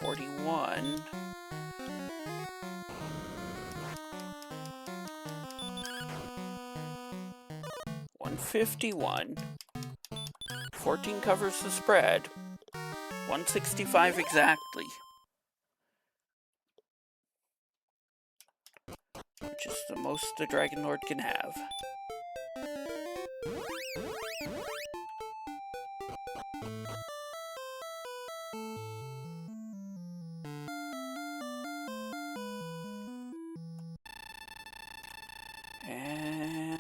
141. 151. 14 covers the spread. 165 exactly. Which is the most the Dragon Lord can have. And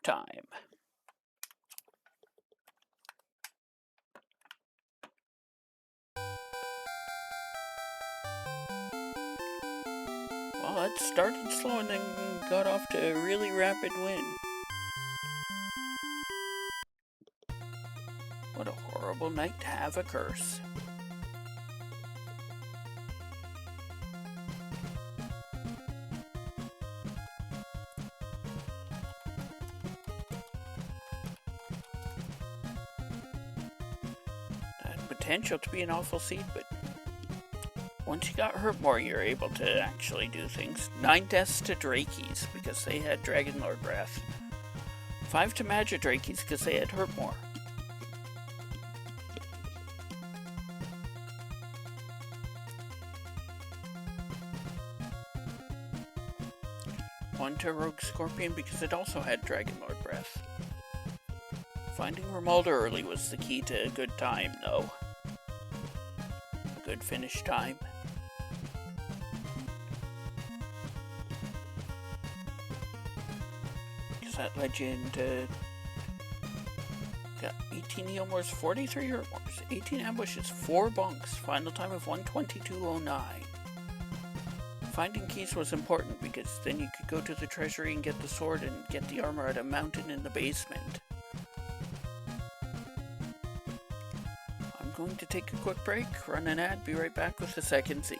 time. Well, it started slow and then got off to a really rapid win. What a horrible night to have a curse. Had potential to be an awful seed, but once you got hurt more, you're able to actually do things. 9 deaths to Drakeys because they had Dragon Lord Breath. 5 to Magidrakeys because they had hurt more. One to Rogue Scorpion because it also had Dragon Lord Breath. Finding Romualda early was the key to a good time, though. A good finish time. Because that led you into... Got 18 heal mores, 43 hurt mores, 18 ambushes, 4 bunks, final time of 122.09. Finding keys was important because then you could go to the treasury and get the sword and get the armor at a mountain in the basement. I'm going to take a quick break, run an ad, be right back with the second seed.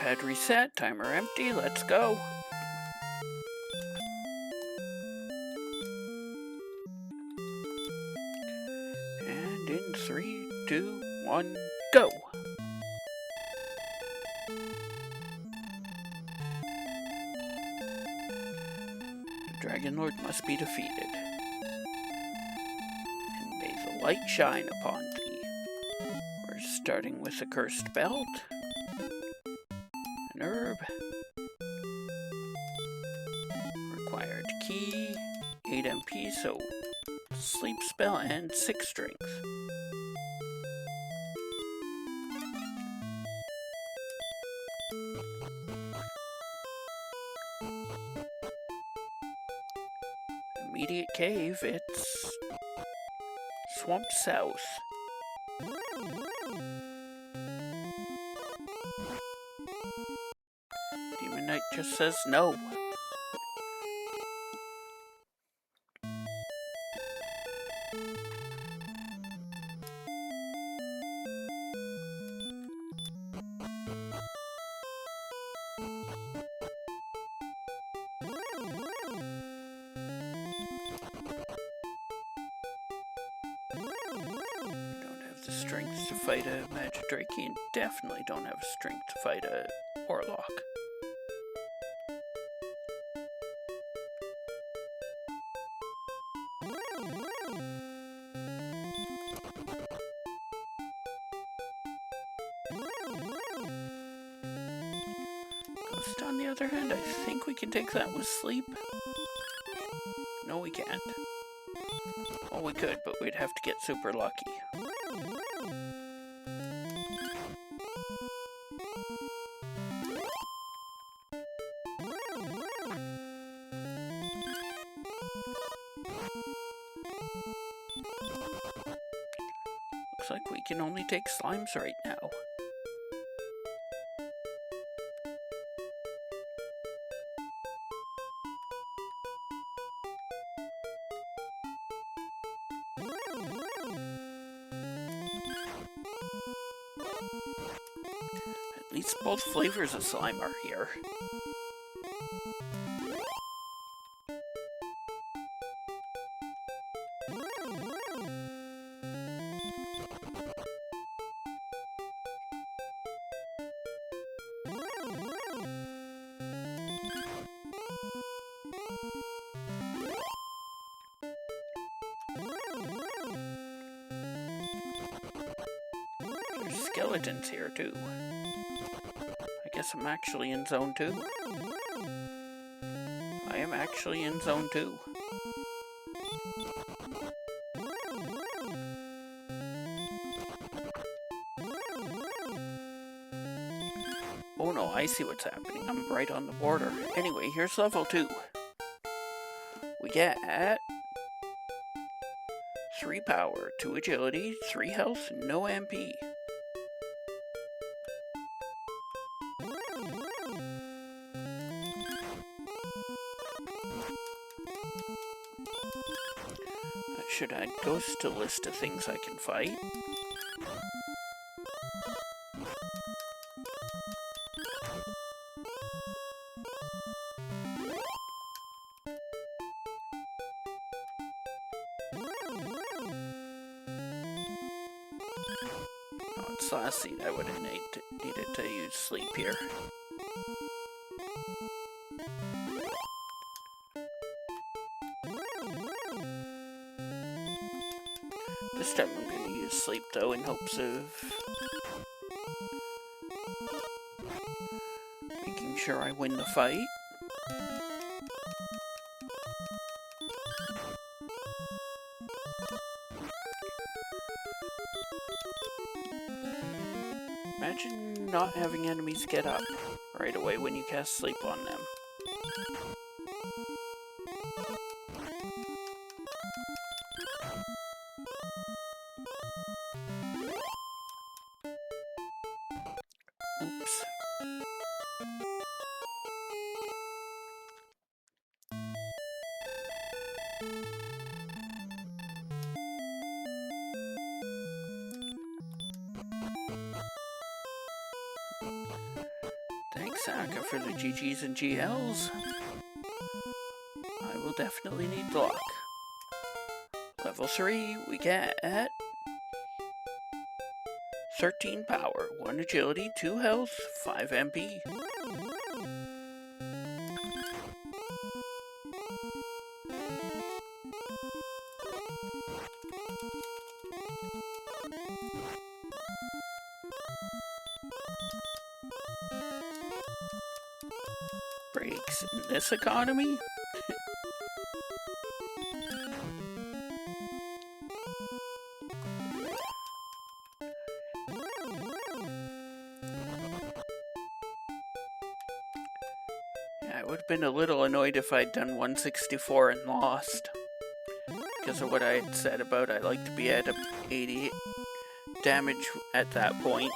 pad reset, timer empty, let's go. And in 3, 2, 1, go! The Dragon Lord must be defeated. And may the light shine upon thee. We're starting with a cursed belt. An herb. Required key. 8 MP, so sleep spell and 6 strength. Immediate cave, it's Swamp South. Demon Knight just says no. Strength to fight a Magidrake, and definitely don't have strength to fight a Warlock. Ghost, on the other hand, I think we can take that with sleep. No, we can't. Well, we could, but we'd have to get super lucky. Looks like we can only take slimes right now. At least both flavors of slime are here. There's skeletons here too. I guess I'm actually in zone 2. I am actually in zone 2. Oh no, I see what's happening. I'm right on the border. Anyway, here's level 2. We get 3 power, 2 agility, 3 health, no MP. I should add Ghost to list of things I can fight. Oh, it's last seed. I would have needed to use sleep here. This time I'm going to use sleep though in hopes of making sure I win the fight. Imagine not having enemies get up right away when you cast sleep on them. Oops. Dang Thanks, Saka, for the GGs and GLs. I will definitely need luck. Level 3, we get 13 power, 1 agility, 2 health, 5 MP. Breaks in this economy? Yeah, I would have been a little annoyed if I'd done 164 and lost. Because of what I had said about I like to be at 80 damage at that point.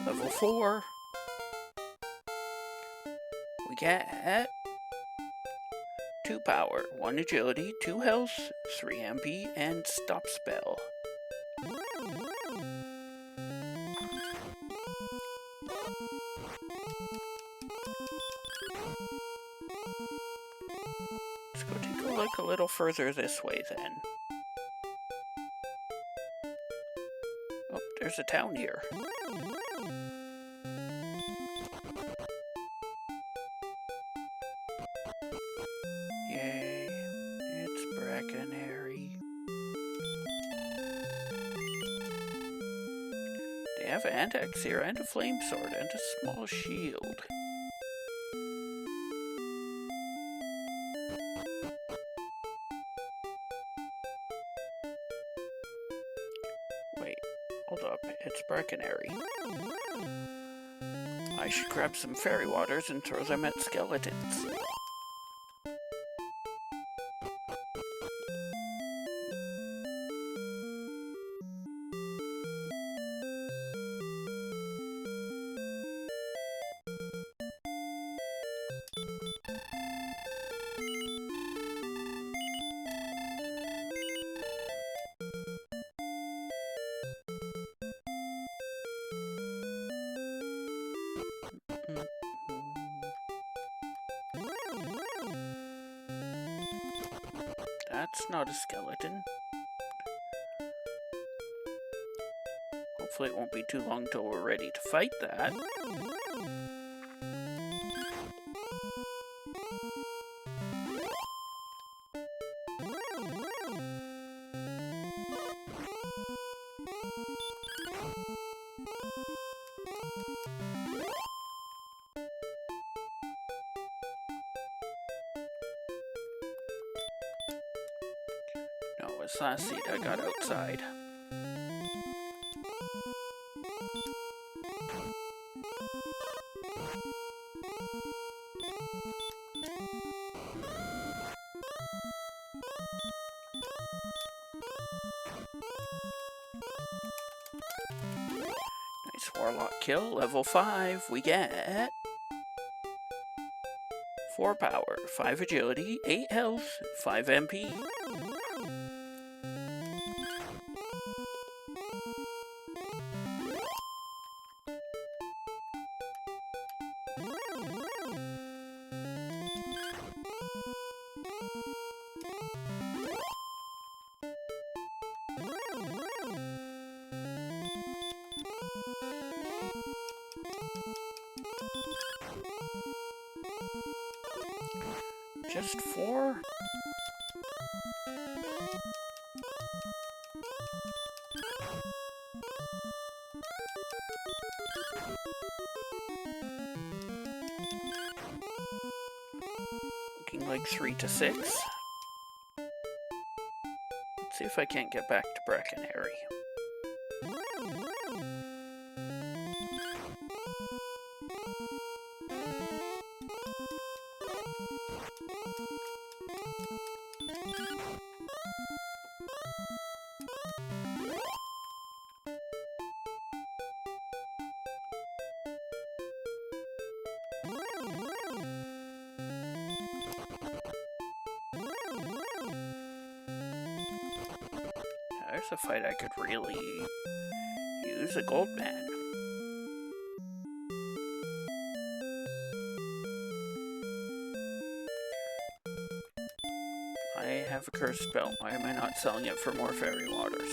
Level 4. We get 2 power, 1 agility, 2 health, 3 MP, and stop spell. Let's go take a look a little further this way then. Oh, there's a town here. Yay, it's Brackenary. They have an axe here and a flame sword and a small shield. Wait, hold up, it's Brackenary. I should grab some fairy waters and throw them at skeletons. That's not a skeleton. Hopefully it won't be too long till we're ready to fight that. No, it's last seed I got outside. Nice warlock kill, level 5. We get 4 power, 5 agility, 8 health, 5 MP. Just 4? Looking like 3 to 6. Let's see if I can't get back to Brackenary. There's a fight I could really use a gold man. I have a cursed belt. Why am I not selling it for more fairy waters?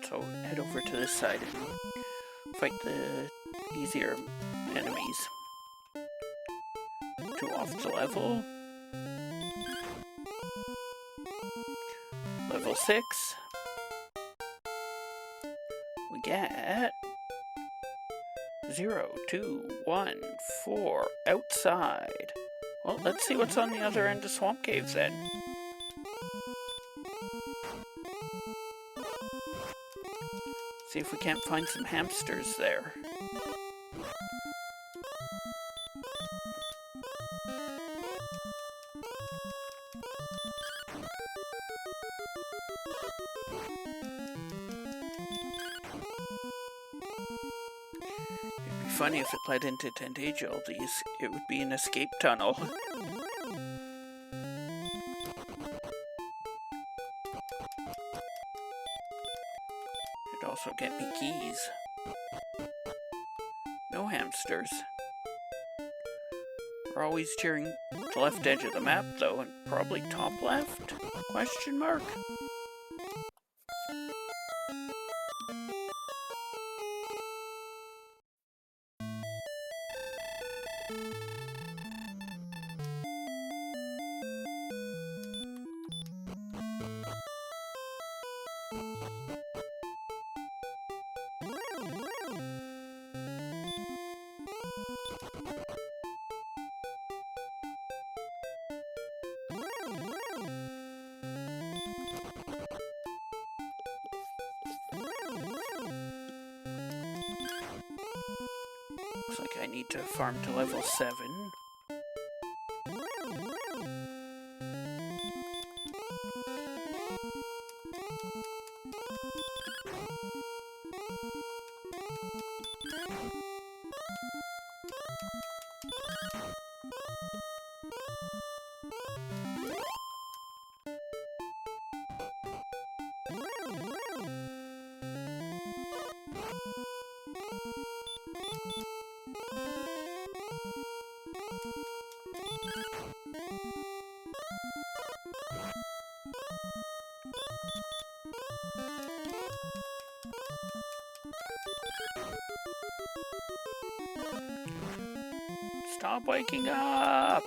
So head over to this side and fight the easier enemies. 2 off the level. Level 6. We get 0, 2, 1, 4 outside. Well, let's see what's on the other end of Swamp Caves then. See if we can't find some hamsters there. It'd be funny if it led into Tentagel. It would be an escape tunnel. It'd also get me keys. No hamsters. We're always cheering the left edge of the map though, and probably top left? Question mark? Looks like I need to farm to level 7. Stop waking up!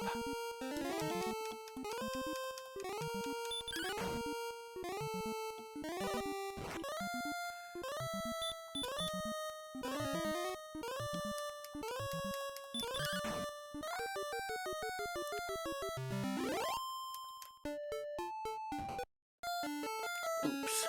Oops.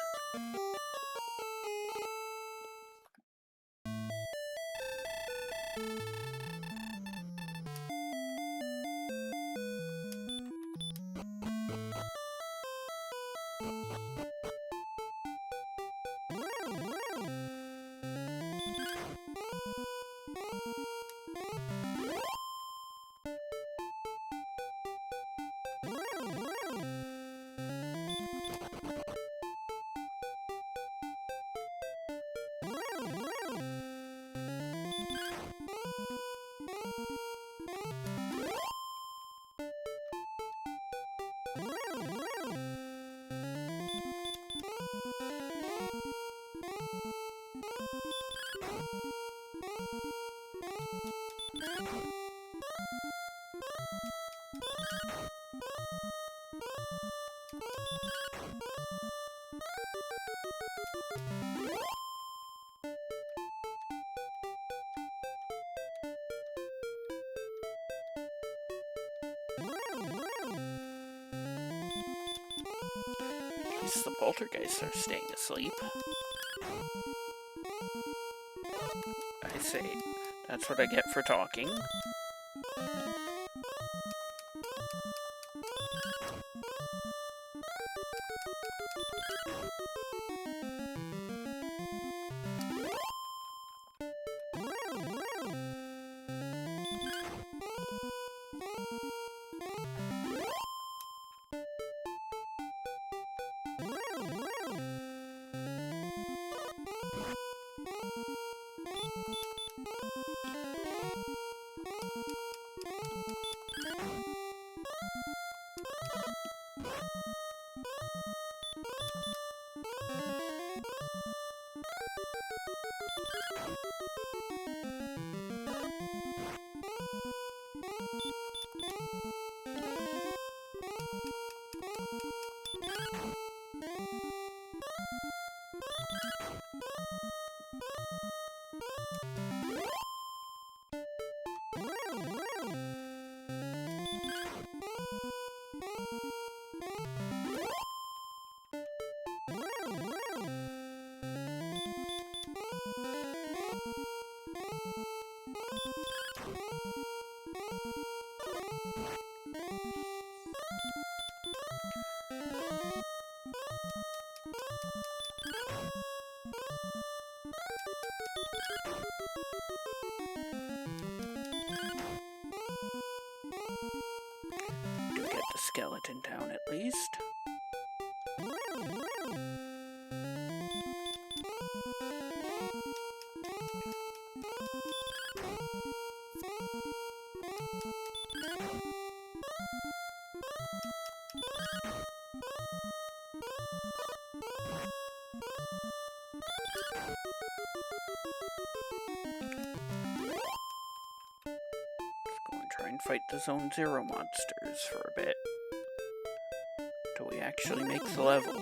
At least the poltergeists are staying asleep. I say, that's what I get for talking. Do get the skeleton down at least. Try and fight the Zone 0 monsters for a bit. Till we actually make the level.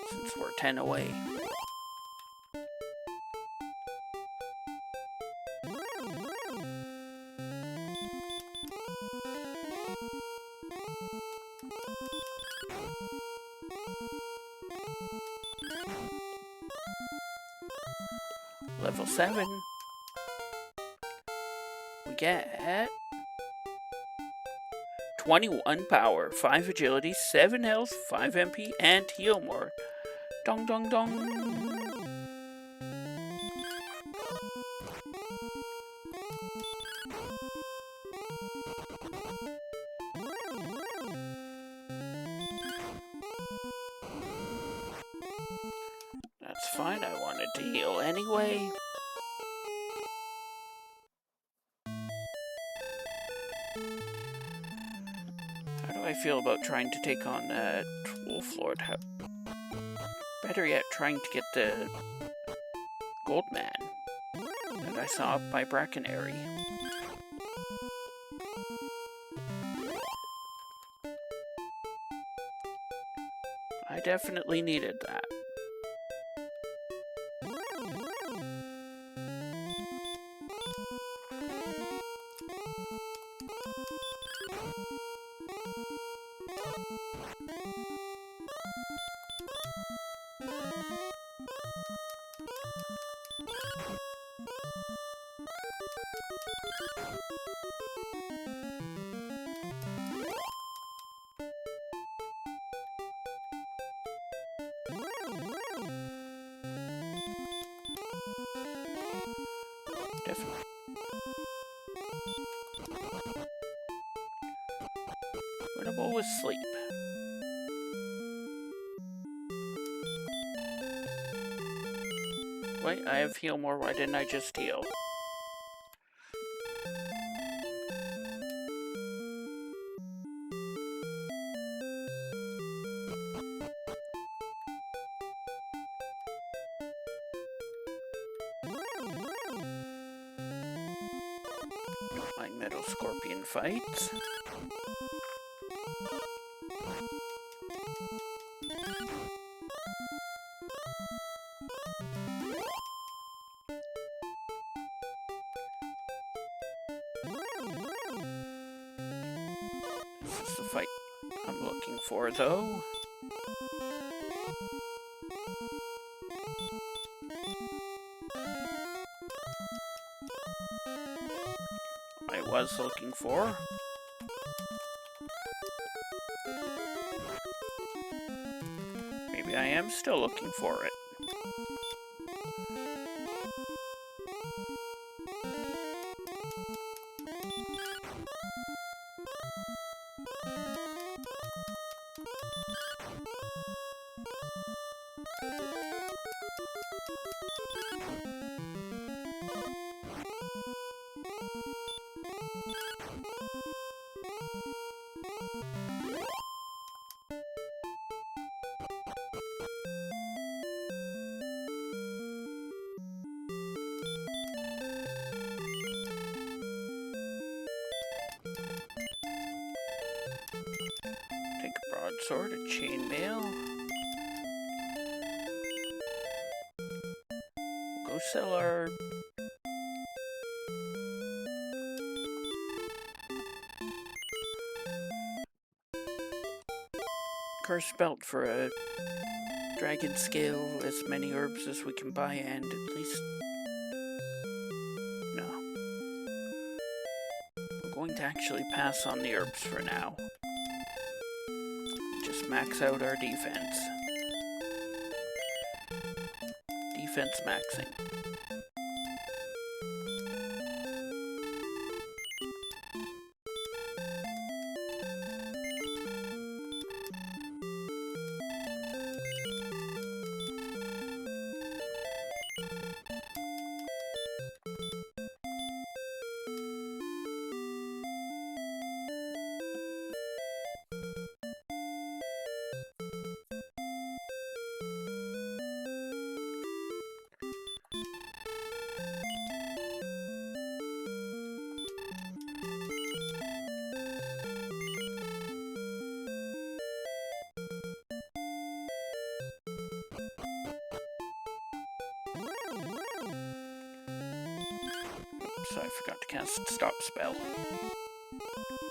Since we're 10 away. Level 7. We get 21 power, 5 agility, 7 health, 5 MP, and heal more. Dong dong dong. That's fine, I wanted to heal anyway. How do I feel about trying to take on that Wolf Lord? Better yet, trying to get the Gold Man that I saw up by Brackenary. I definitely needed that. Definitely. Winnable with sleep. Wait, I have heal more. Why didn't I just heal? metal scorpion fights. This is the fight I'm looking for, though. I was looking for. Maybe I am still looking for it. Take a broadsword, a chainmail. Go sell our cursed belt for a dragon scale, as many herbs as we can buy, and at least... No. I'm going to actually pass on the herbs for now. Just max out our defense. Defense maxing. So I forgot to cast Stop Spell.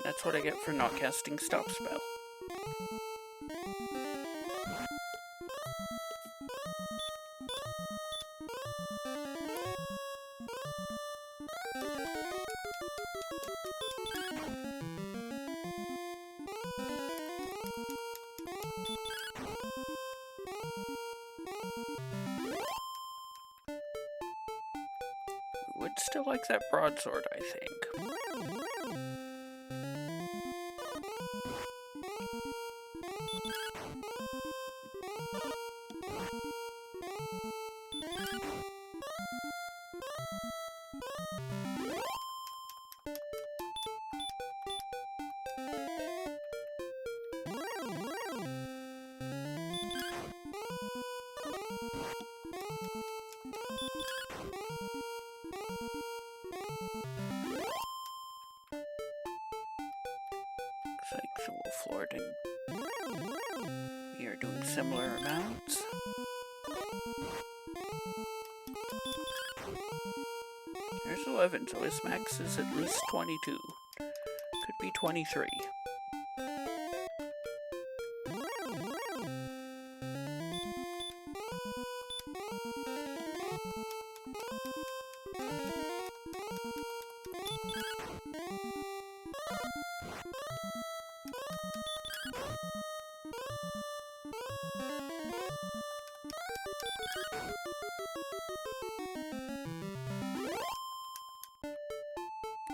That's what I get for not casting Stop Spell. Would still like that broadsword, I think. Looks like the Wolf Lord and we are doing similar amounts. There's 11, so his max is at least 22. Could be 23.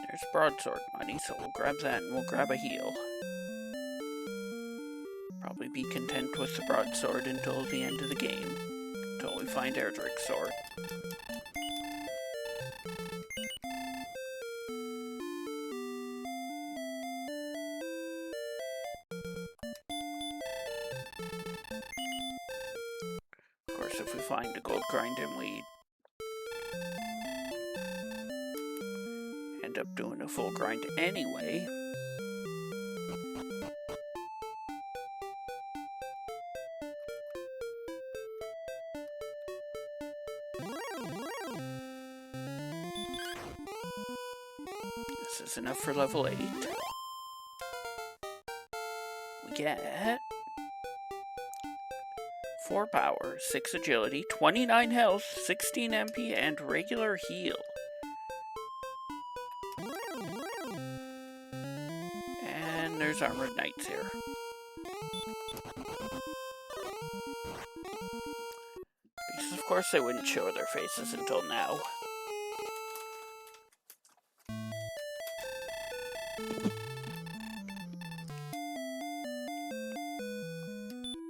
There's broadsword money, so we'll grab that and we'll grab a heal. Probably be content with the broadsword until the end of the game. Until we find Erdrick's sword. Of course, if we find a gold grind and we end up doing a full grind anyway. This is enough for level 8. We get 4 power, 6 agility, 29 health, 16 MP, and regular heal. And there's armored knights here. Because of course they wouldn't show their faces until now.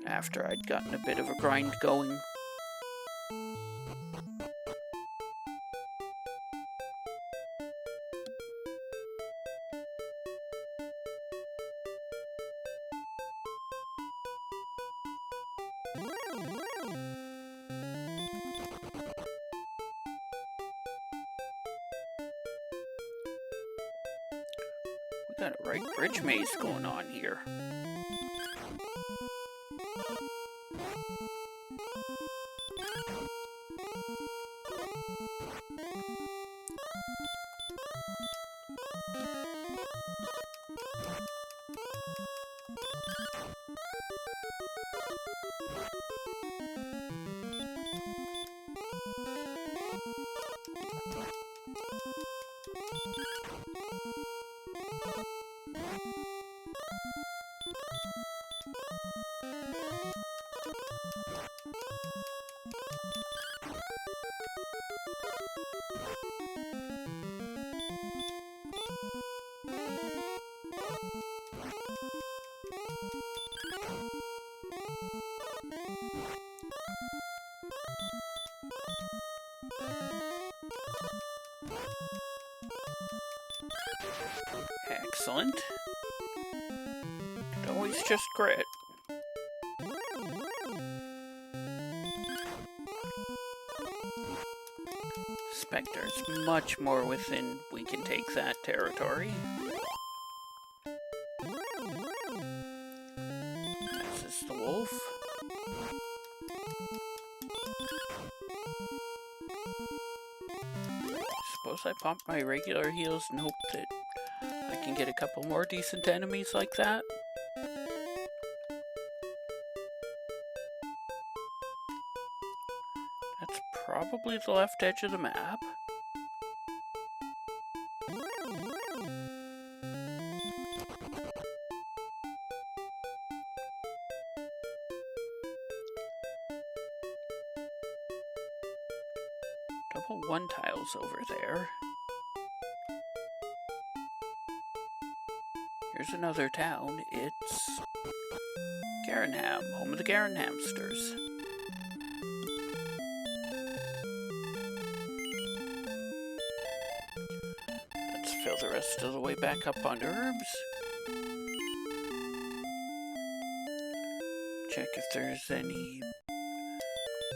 After I'd gotten a bit of a grind going. We got a right bridge maze going on here. Excellent. Don't always just grit. Spectre's much more within we can take that territory. This is the wolf. Suppose I pump my regular heals and hope that I can get a couple more decent enemies like that. That's probably the left edge of the map. Double 1 tiles over there. Here's another town. It's Garenham, home of the Garenhamsters. Let's fill the rest of the way back up on herbs. Check if there's any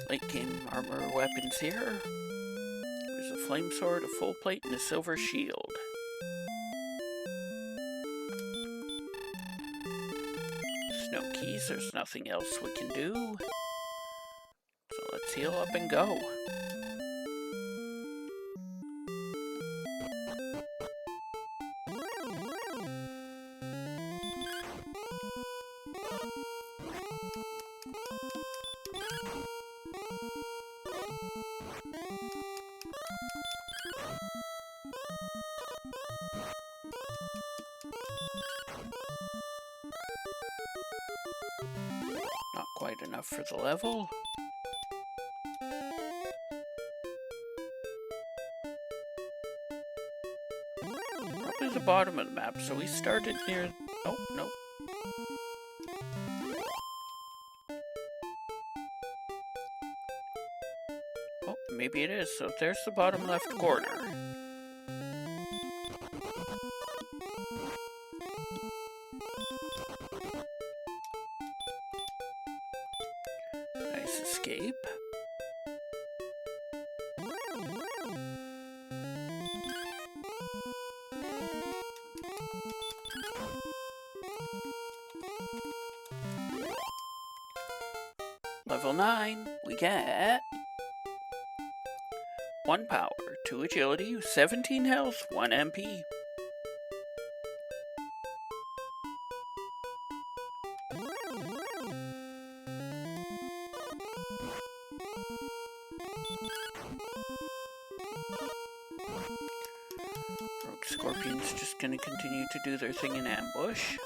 late game armor or weapons here. There's a flame sword, a full plate, and a silver shield. No keys, there's nothing else we can do. So let's heal up and go. Not quite enough for the level. Probably the bottom of the map, so we started near... Oh, no. Oh, maybe it is. So there's the bottom left corner. Nice escape. Level 9, we get 1 power, 2 agility, 17 health, 1 MP. Rogue Scorpion's just gonna continue to do their thing in ambush.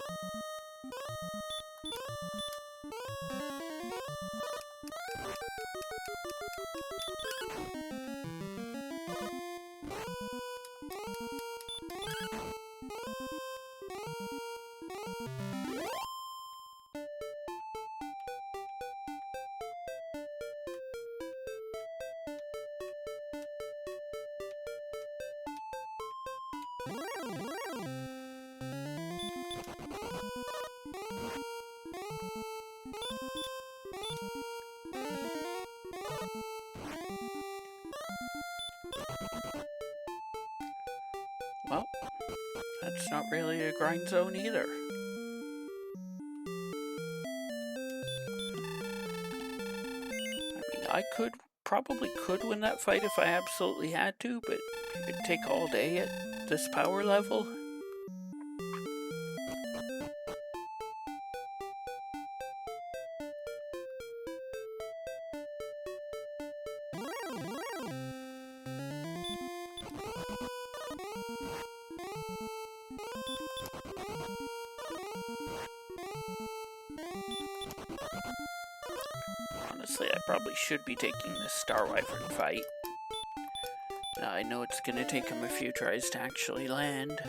Well, that's not really a grind zone either. I mean, I probably could win that fight if I absolutely had to, but it'd take all day at this power level. Honestly, I probably should be taking this Star Wyvern fight. I know it's gonna take him a few tries to actually land.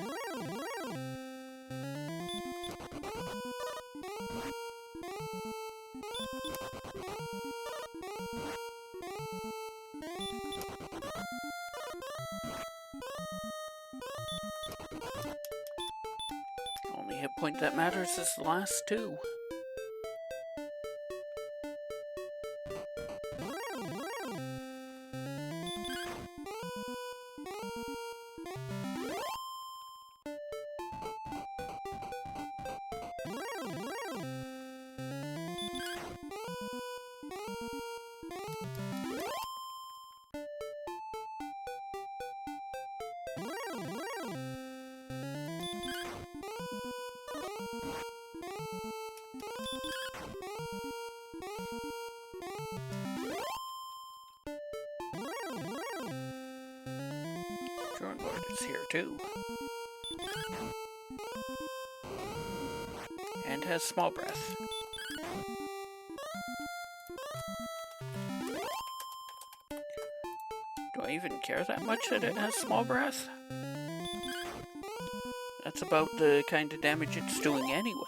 Only hit point that matters is the last 2. Drone Lord is here too. And has small breath. Do I even care that much that it has small breath? That's about the kind of damage it's doing anyway.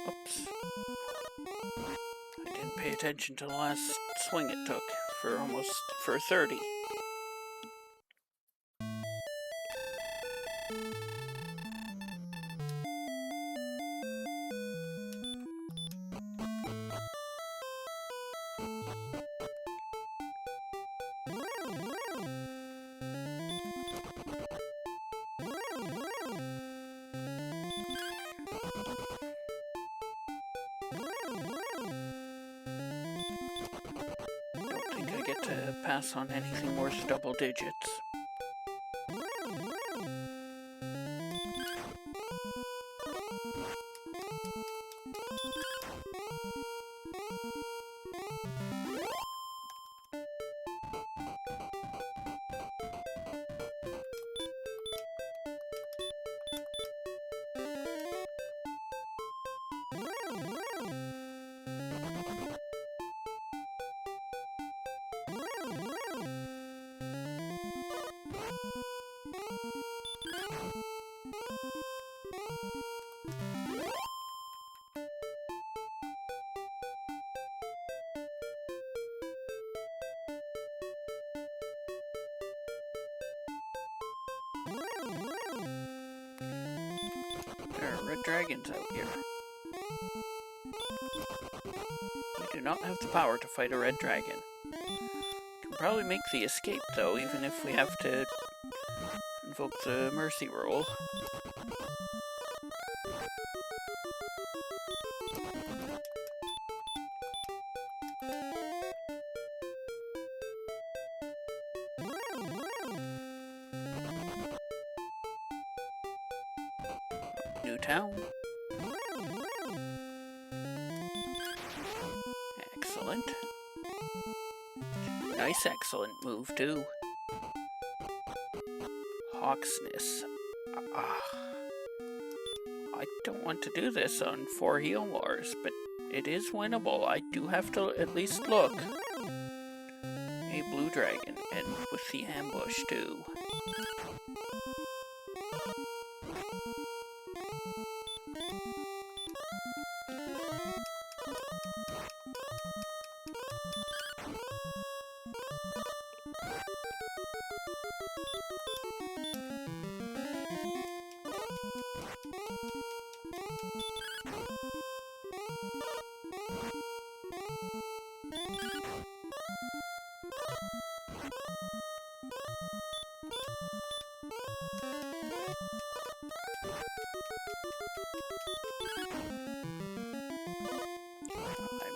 Oops. I didn't pay attention to the last swing it took for 30. Don't think I get to pass on anything worth double digits. There are red dragons out here. We do not have the power to fight a red dragon. Can probably make the escape though, even if we have to invoke the mercy roll. New town. Excellent. Nice, excellent move, too. Hawksness. I don't want to do this on 4 heal wars, but it is winnable. I do have to at least look. A blue dragon, and with the ambush, too.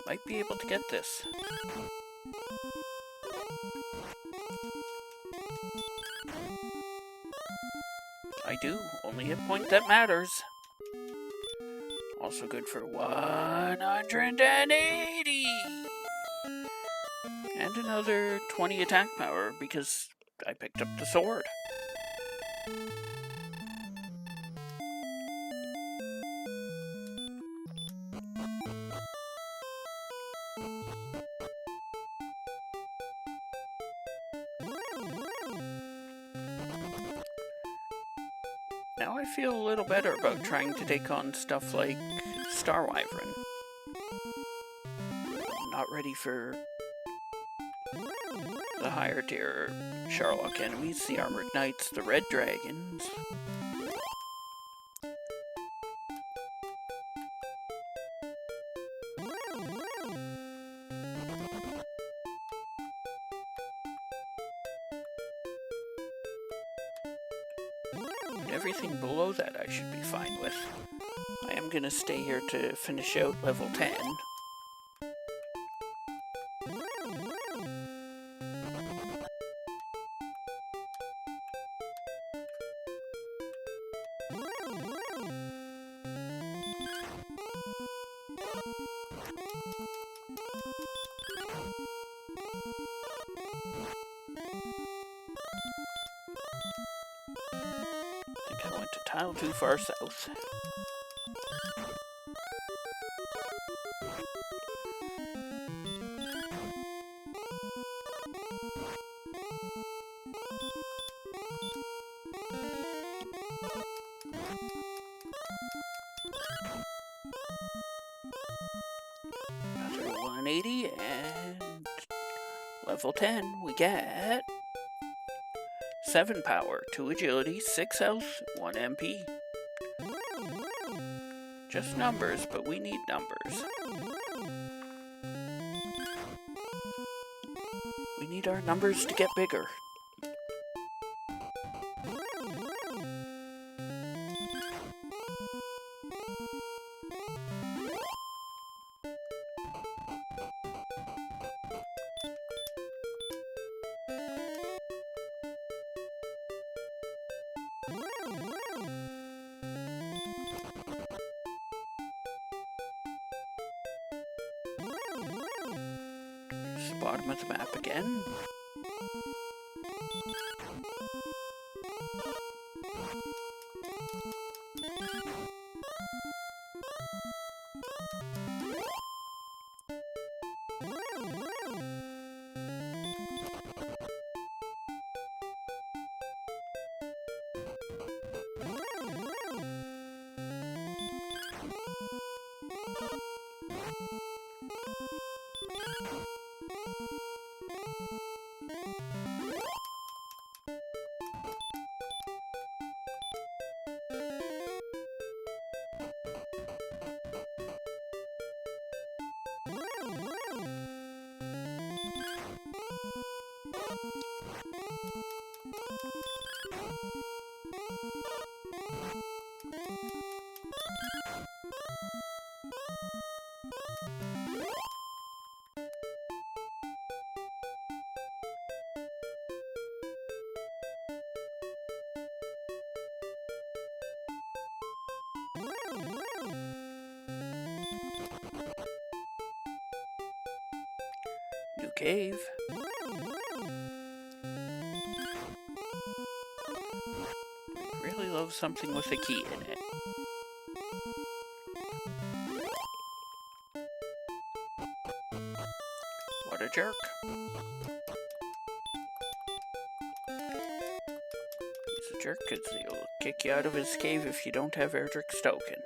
I might be able to get this. I do. Only hit point that matters. Also good for 180! And another 20 attack power because I picked up the sword. Now I feel a little better about trying to take on stuff like Star Wyvern. I'm not ready for the higher tier Sherlock enemies, the Armored Knights, the Red Dragons. Everything below that I should be fine with. I am going to stay here to finish out level 10. I went to tile too far south. Another 180 and level 10 we get 7 power, 2 agility, 6 health, 1 MP. Just numbers, but we need numbers. We need our numbers to get bigger. It's the bottom of the map again. New cave. Really love something with a key in it. What a jerk. He's a jerk because he'll kick you out of his cave if you don't have Erdrick's token.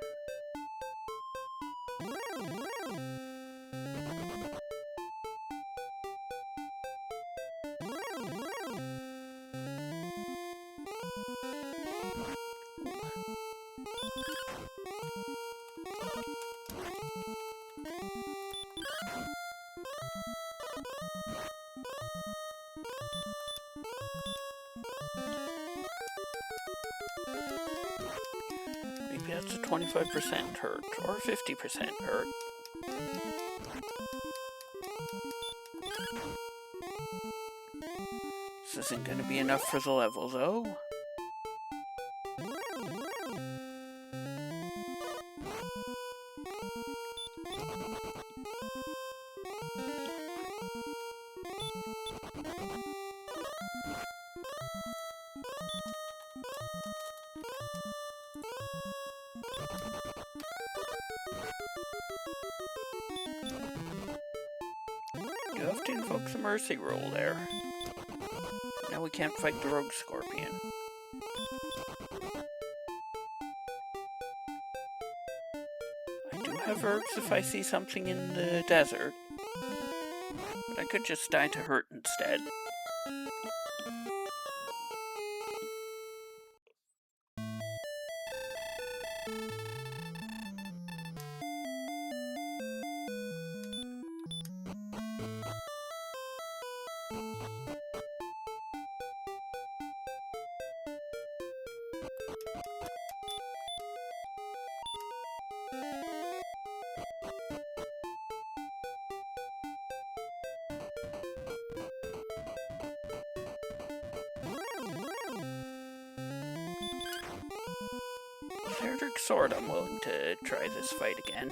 Maybe that's a 25% hurt, or 50% hurt. This isn't going to be enough for the level, though. You have to invoke the mercy roll there. Now we can't fight the rogue scorpion. I do have herbs if I see something in the desert, but I could just die to hurt instead. Erdrick's sword, I'm willing to try this fight again.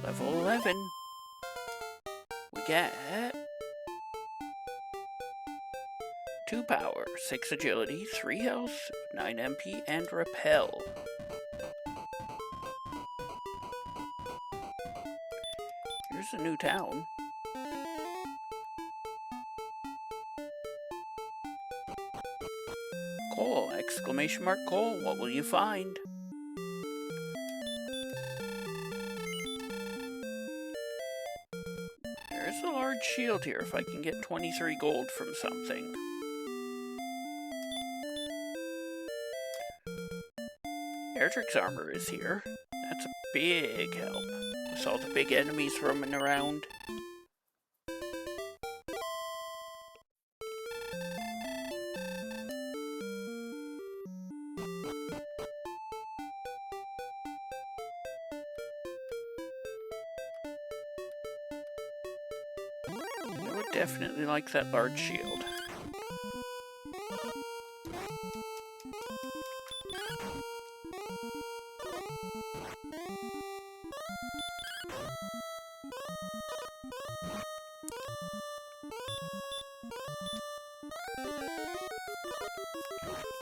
Level 11. We get 2 power, 6 agility, 3 health, 9 MP, and repel. Here's a new town. Cole! Exclamation mark Cole, what will you find? There's a large shield here if I can get 23 gold from something. Erdrick's armor is here. That's a big help. With all the big enemies roaming around. I would definitely like that large shield.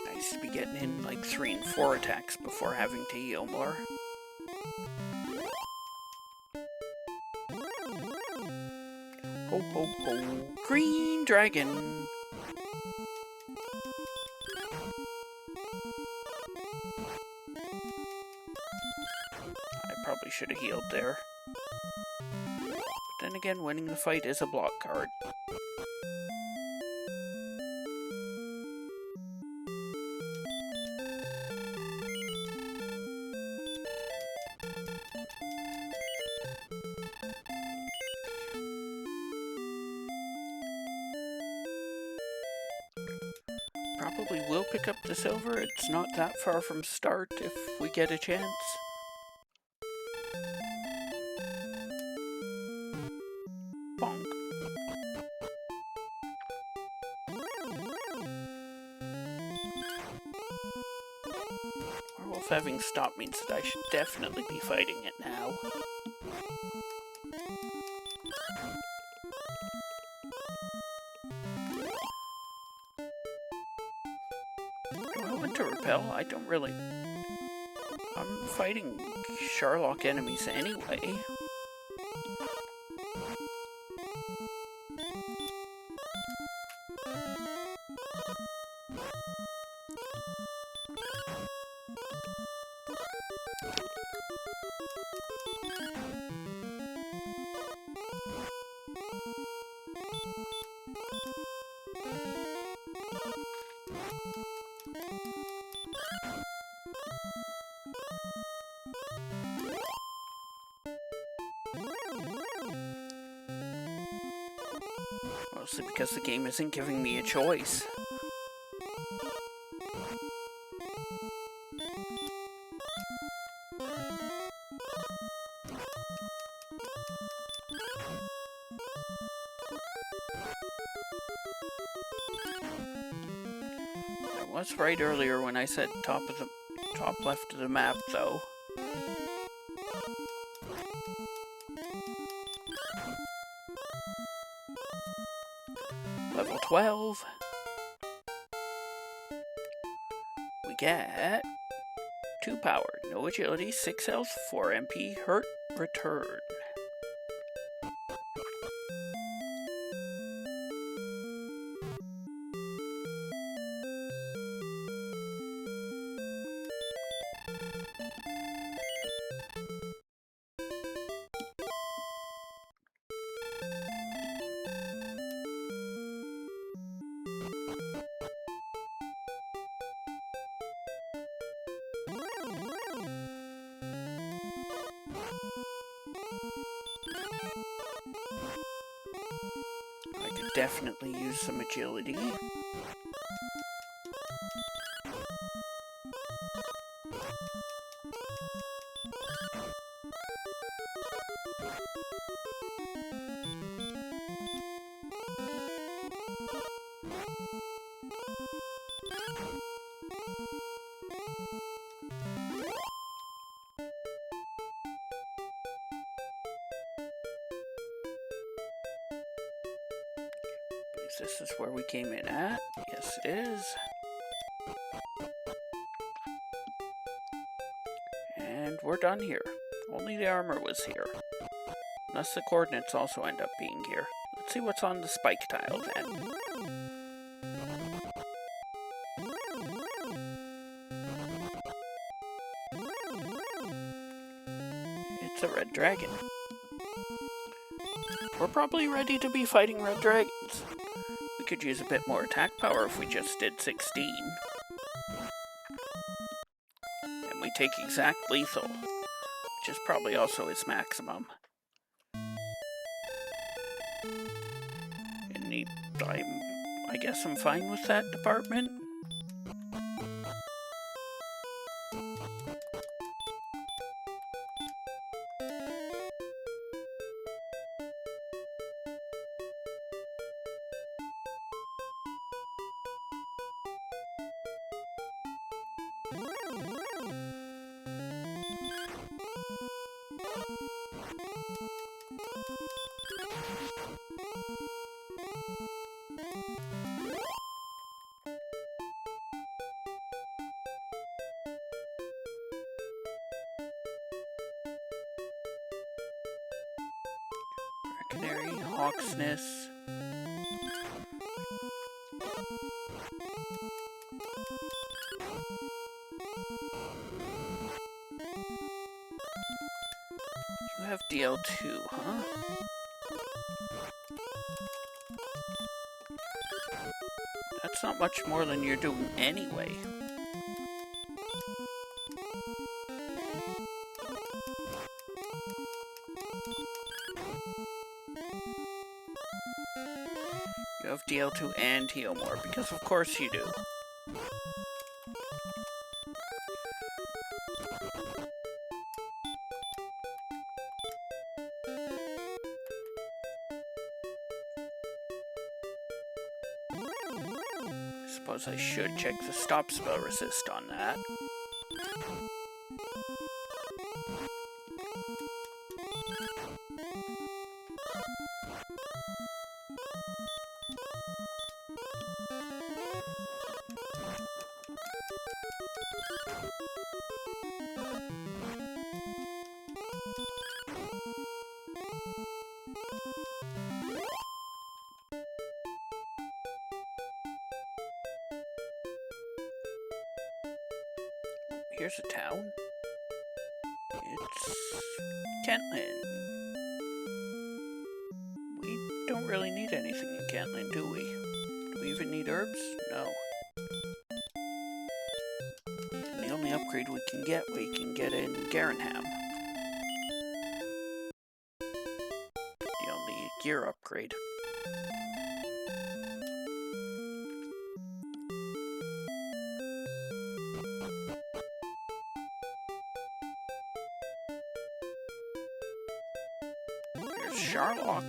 Nice to be getting in like 3 and 4 attacks before having to heal more. Ho ho ho! Green dragon! I probably should have healed there. But then again, winning the fight is a block card. Probably will pick up the silver. It's not that far from start if we get a chance. Bonk. Werewolf having stopped means that I should definitely be fighting it now. Do I want to repel? I don't really. I'm fighting Sherlock enemies anyway. Mostly because the game isn't giving me a choice. I was right earlier when I said top left of the map, though. Level 12. We get 2 power, no agility, 6 health, 4 MP, hurt, return. I could definitely use some agility. This is where we came in at. Yes, it is. And we're done here. Only the armor was here. Unless the coordinates also end up being here. Let's see what's on the spike tile then. It's a red dragon. We're probably ready to be fighting red dragons. We could use a bit more attack power if we just did 16. And we take exact lethal, which is probably also his maximum. And I guess I'm fine with that department. Canary, Hawksness. You have DL2, huh? That's not much more than you're doing anyway. You have DL2 and heal more, because of course you do. Suppose I should check the stop spell resist on that. Here's a town. It's Kentland. We don't really need anything in Kentland, do we? Do we even need herbs? No. And the only upgrade we can get in Garenham. The only gear upgrade. Sherlock.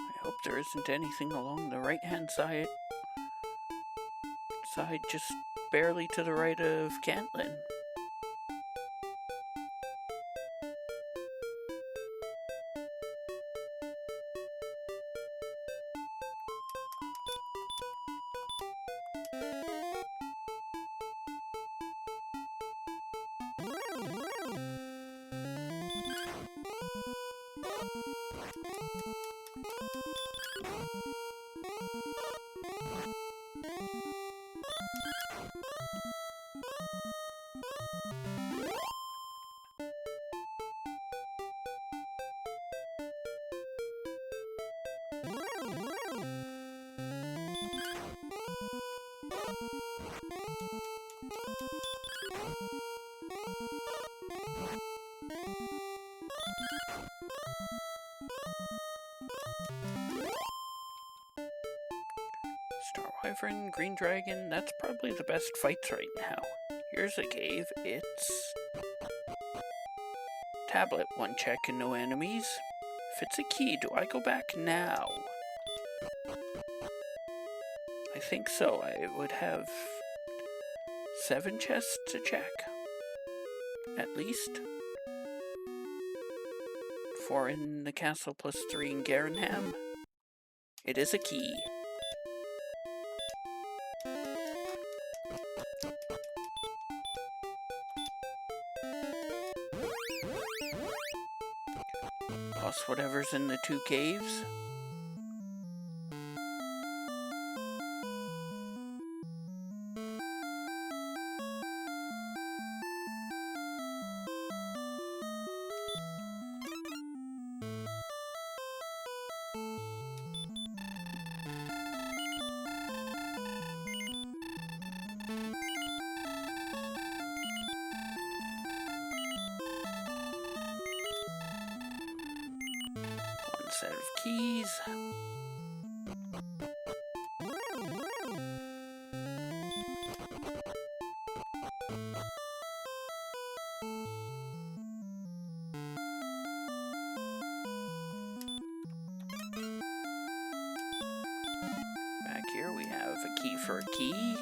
I hope there isn't anything along the right-hand side, just barely to the right of Cantlin. Star Wyvern, Green Dragon, that's probably the best fights right now. Here's a cave. It's tablet, 1 check and no enemies. If it's a key, do I go back now? I think so. I would have 7 chests to check. At least. 4 in the castle plus 3 in Garenham. It is a key. Plus whatever's in the 2 caves. Set of keys. Back here we have a key for a key.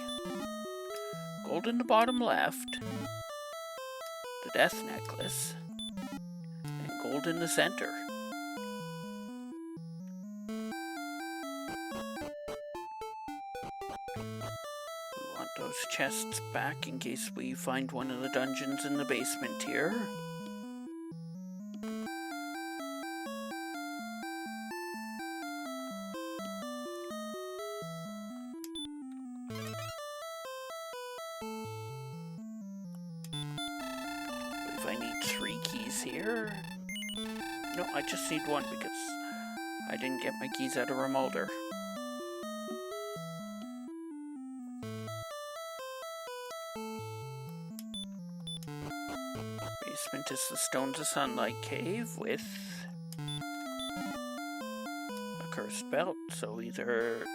Gold in the bottom left. The death necklace. And gold in the center. Those chests back in case we find one of the dungeons in the basement here. I need 3 keys here. No, I just need 1 because I didn't get my keys out of Remolder. Basement is the Stones of Sunlight cave with a cursed belt. So either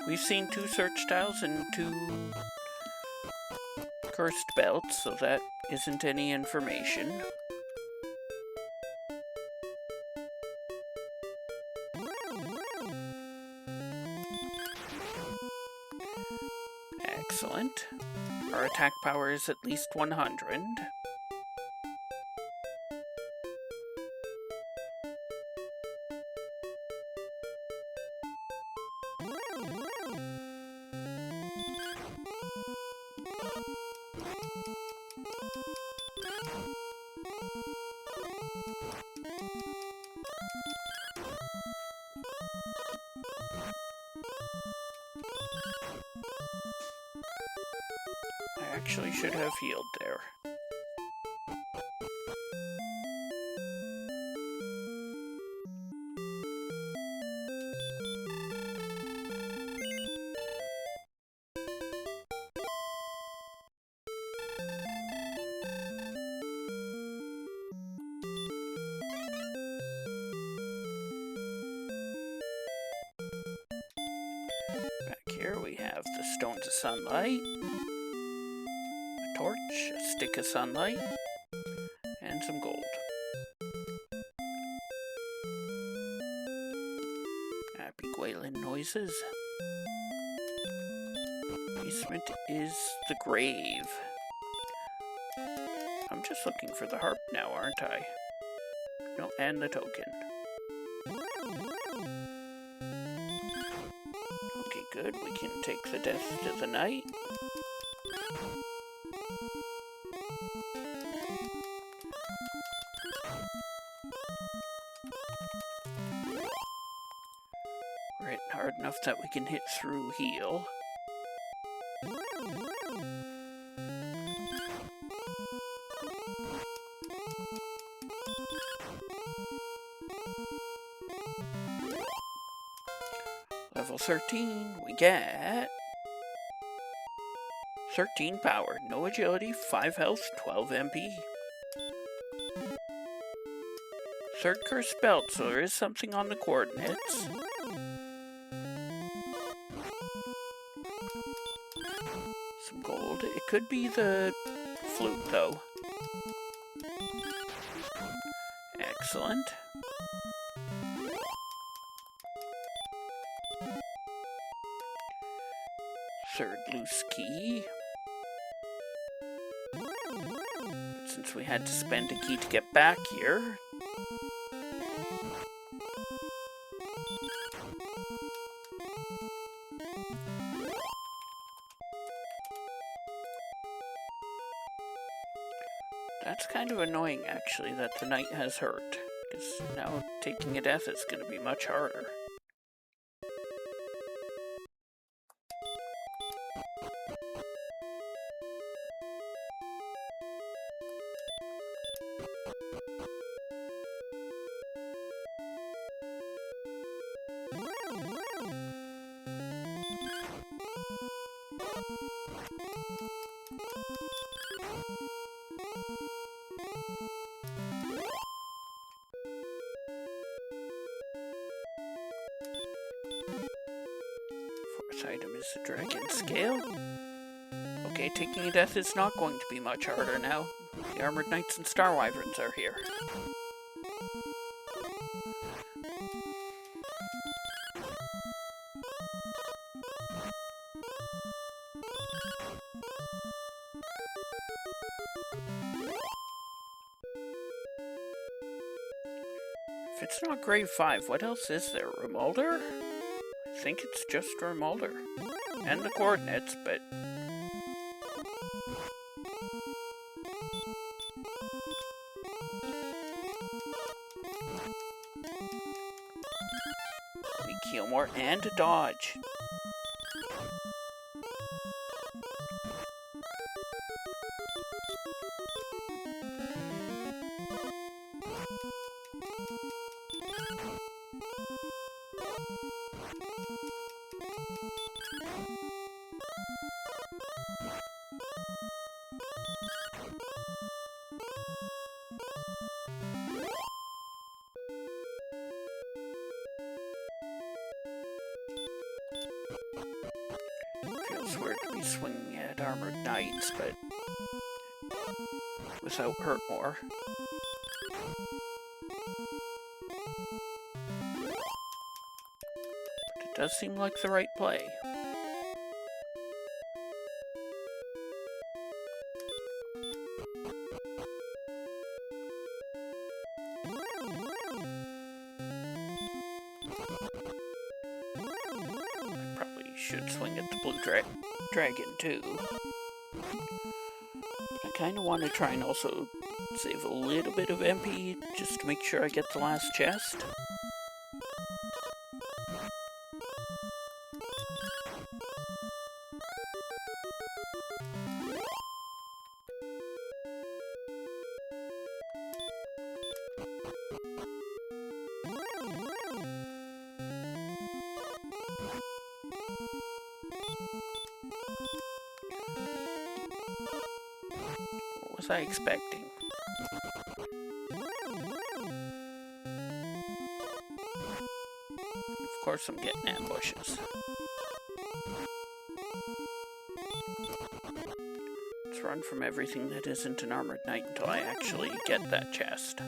we've seen 2 search tiles and 2 cursed belts, so that isn't any information. Excellent. Our attack power is at least 100. I actually should have healed there. Back here we have the Stones of Sunlight, a torch, a stick of sunlight, and some gold. Happy Gwalen noises. Basement is the grave. I'm just looking for the harp now, aren't I? No, and the token. Okay, good. We can take the death to the night. We're hitting hard enough that we can hit through heal. Level 13, we get 13 power, no agility, 5 health, 12 MP. Third cursed belt, so there is something on the coordinates. Some gold. It could be the flute, though. Excellent. Third loose key. But since we had to spend a key to get back here, that's kind of annoying actually that the knight has hurt, because now taking a death is going to be much harder. Fourth item is the dragon scale. Okay, taking a death is not going to be much harder now. The armored knights and star wyverns are here. If it's not grave 5, what else is there? Remolder? I think it's just Remolder. And the coordinates, but... we kill more and a dodge. elsewhere to be swinging at armored knights, but without hurt more. But it does seem like the right play. Should swing at the blue dragon too. But I kind of want to try and also save a little bit of MP just to make sure I get the last chest. What was I expecting? Of course I'm getting ambushes. Let's run from everything that isn't an armored knight until I actually get that chest.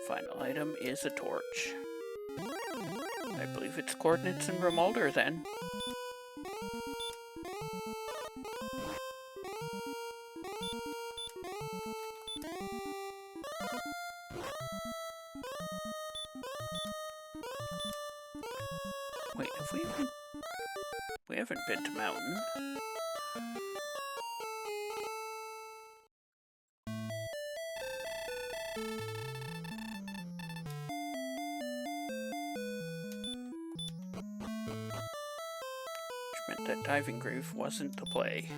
Final item is a torch. I believe it's coordinates in Remolder then. Wait, we haven't been to Mountain. Which meant that Diving Groove wasn't the play.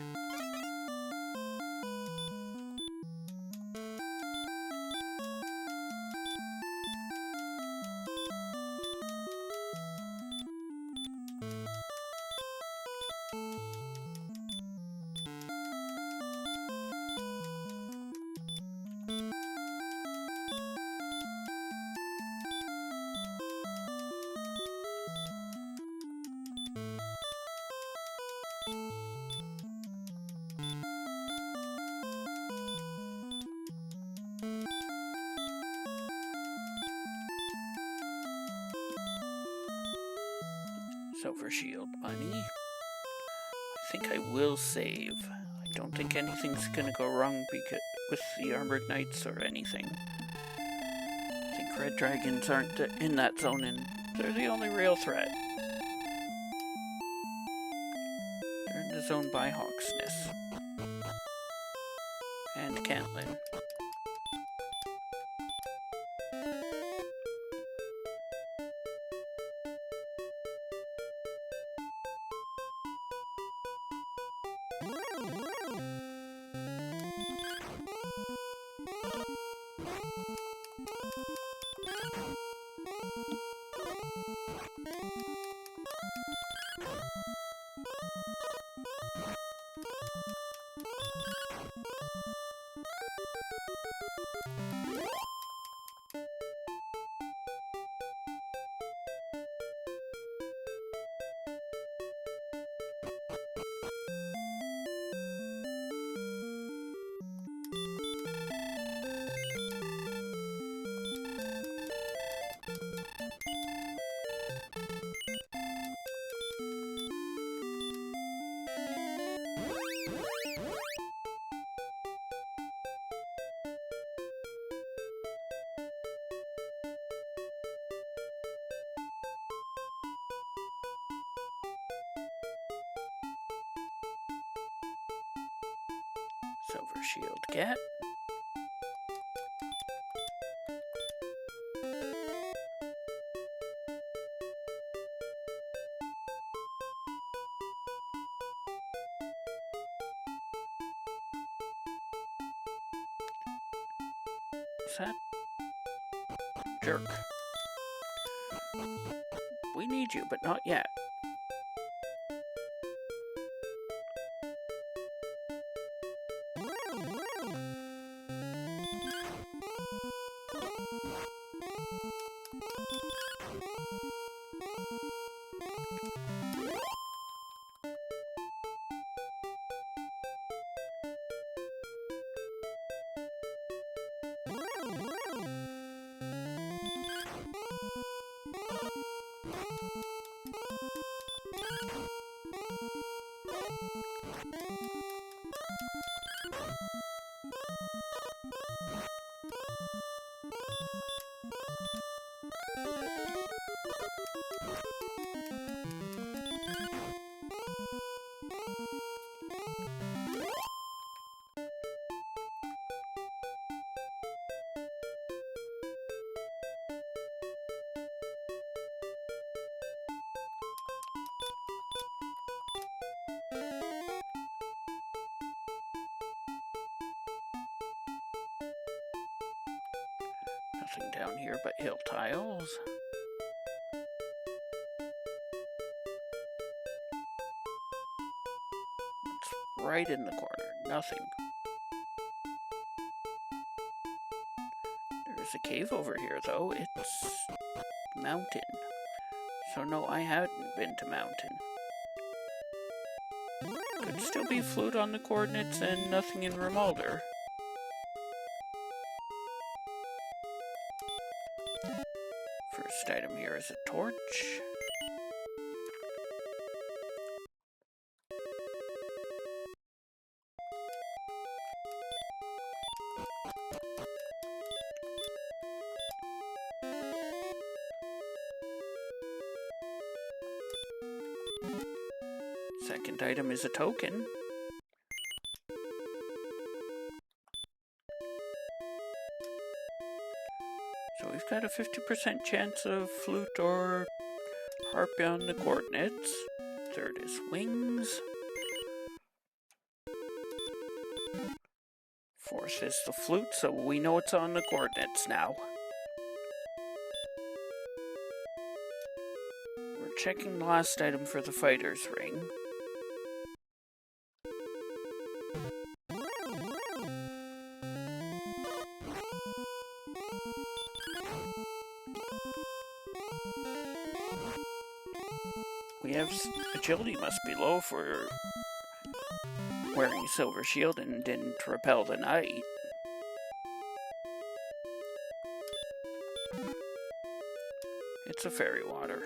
Silver shield money. I think I will save. I don't think anything's gonna go wrong with the armored knights or anything. I think red dragons aren't in that zone and they're the only real threat. They're in the zone by Hawksness. And Cantlin. Silver shield get. What's that? Jerk. We need you, but not yet. Nothing down here but hill tiles. It's right in the corner. Nothing. There's a cave over here, though. It's mountain. So no, I hadn't been to mountain. Could still be flute on the coordinates and nothing in Remalder. First item here is a torch. Second item is a token. So we've got a 50% chance of flute or harp on the coordinates. Third is wings. Fourth is the flute, so we know it's on the coordinates now. We're checking the last item for the fighter's ring. We have agility must be low for wearing a silver shield and didn't repel the knight. It's a fairy water.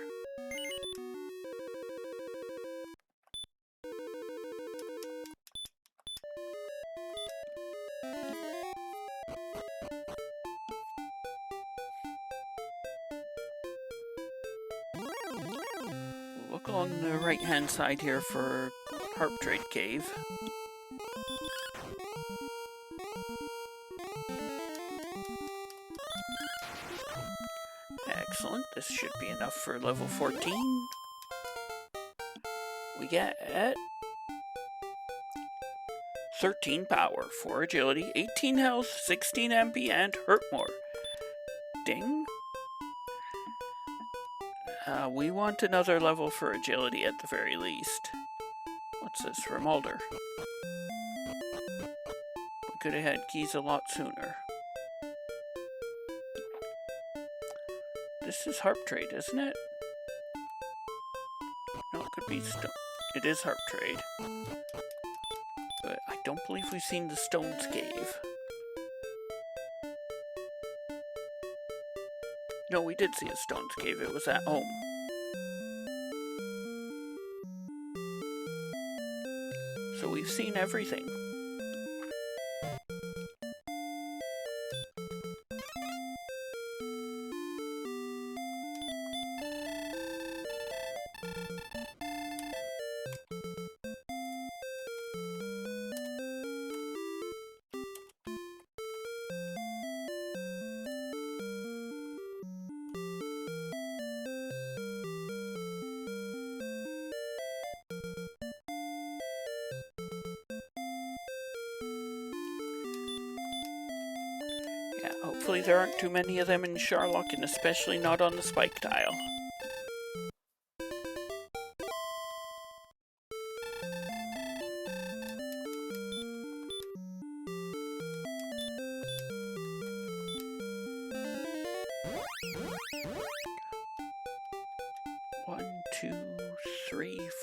Look along the right-hand side here for Harp Trade Cave. Excellent. This should be enough for level 14. We get 13 power, 4 agility, 18 health, 16 MP, and hurt more. Ding. We want another level for agility at the very least. What's this? Remalder. We could have had keys a lot sooner. This is Harp Trade, isn't it? No, it could be stone. It is Harp Trade. But I don't believe we've seen the Stones Cave. No, we did see a Stones Cave. It was at home. So we've seen everything. Hopefully there aren't too many of them in Sherlock, and especially not on the spike tile.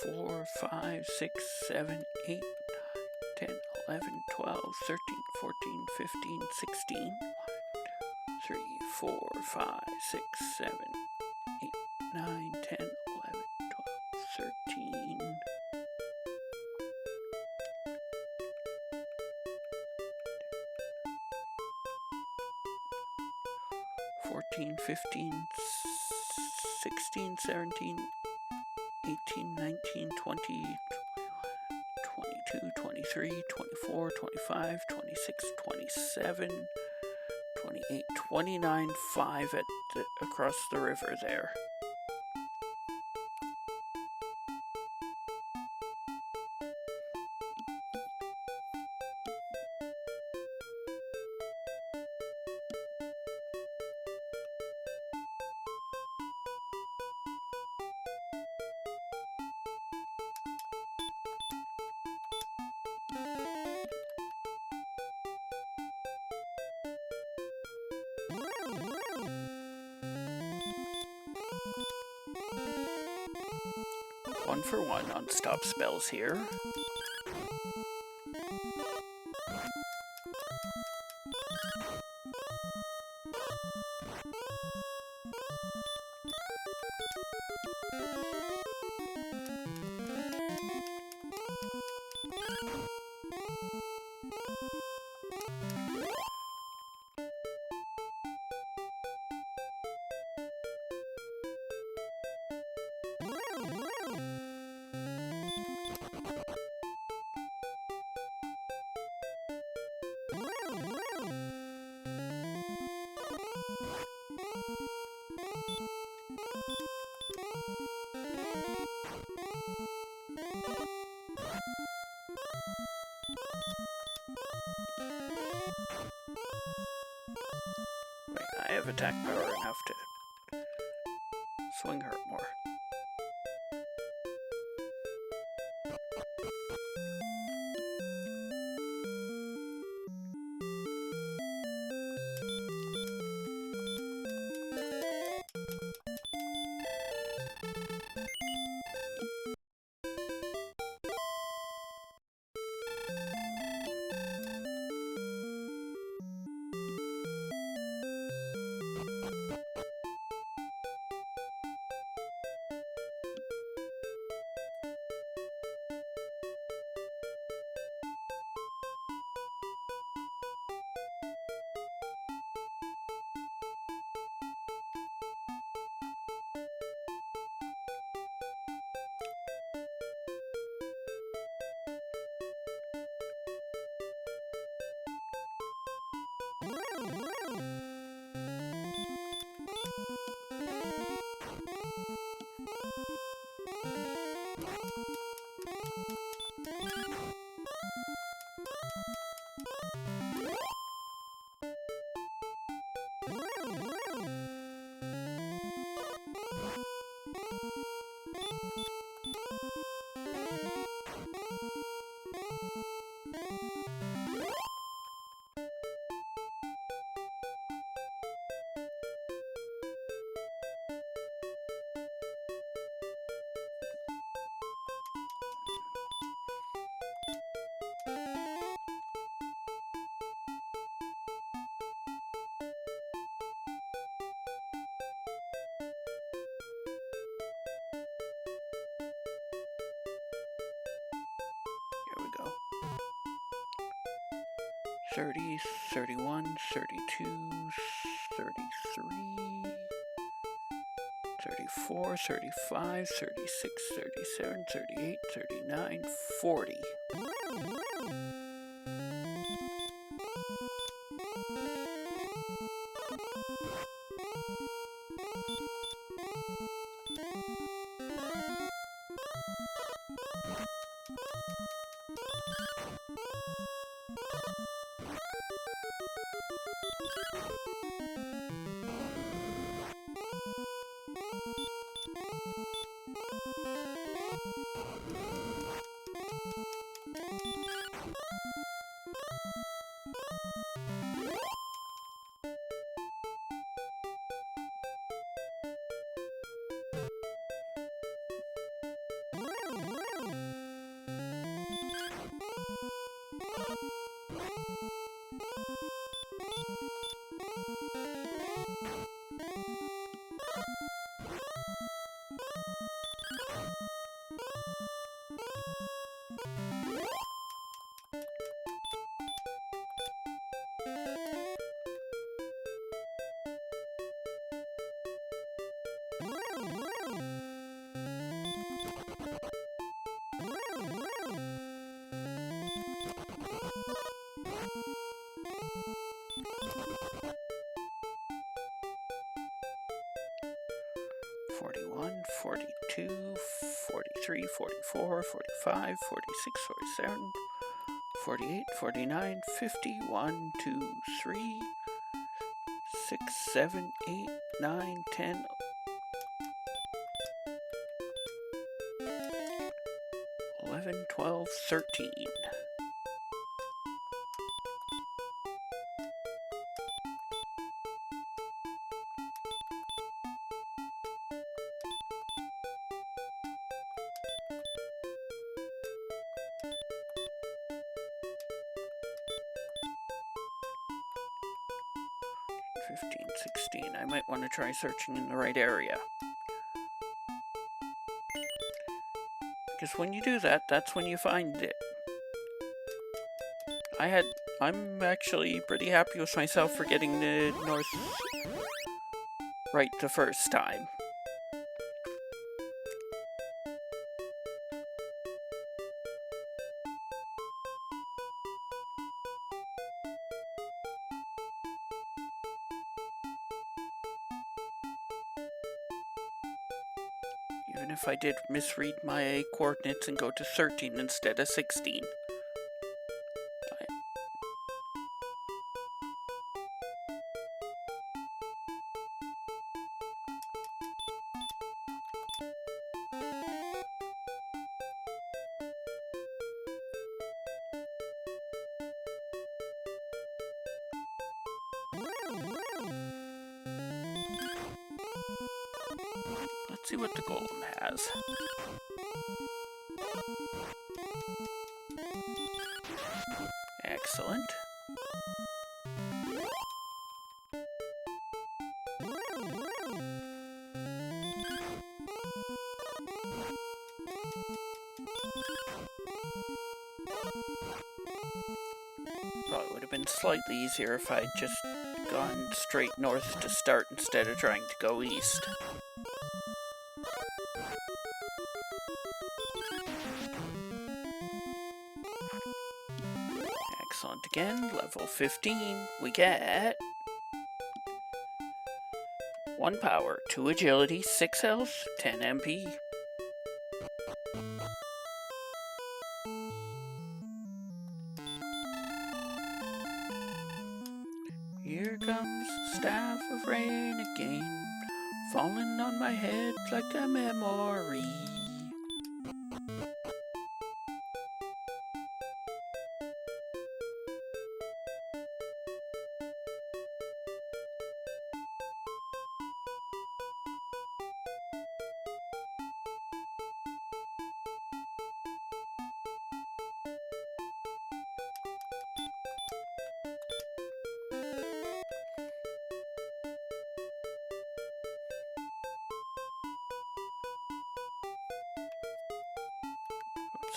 4, 5, 6, 7, 8, 9, 10, 11, 12, 13, 14, 15, 16. 3, 4, 5, 6, 7, 8, 9, 10, 11, 12, 13. 14, 15, 16, 17, 18, 19, 20, 22, 23, 24, 25, 26, 27, 28, 29, 5 across the river there. One for one on stop spells here. I have attack power enough to swing her more. Here we go. 30, 31, 32, 33, 34, 35, 36, 37, 38, 39, 40. $41, $42, $43, $44, $45, $46, $47, $48, $49, $50, 1, 2, 3, 6, 7, 8, 9, 10, 11, 12, 13. $15, $16. I might want to try searching in the right area. Because when you do that, that's when you find it. I'm actually pretty happy with myself for getting the north right the first time. Even if I did misread my coordinates and go to 13 instead of 16. Let's see what the golem has. Excellent. Well, it would have been slightly easier if I'd just gone straight north to start instead of trying to go east. Excellent again, level 15. We get 1 power, 2 agility, 6 health, 10 MP. Here comes the staff of rain again, falling on my head like a memory.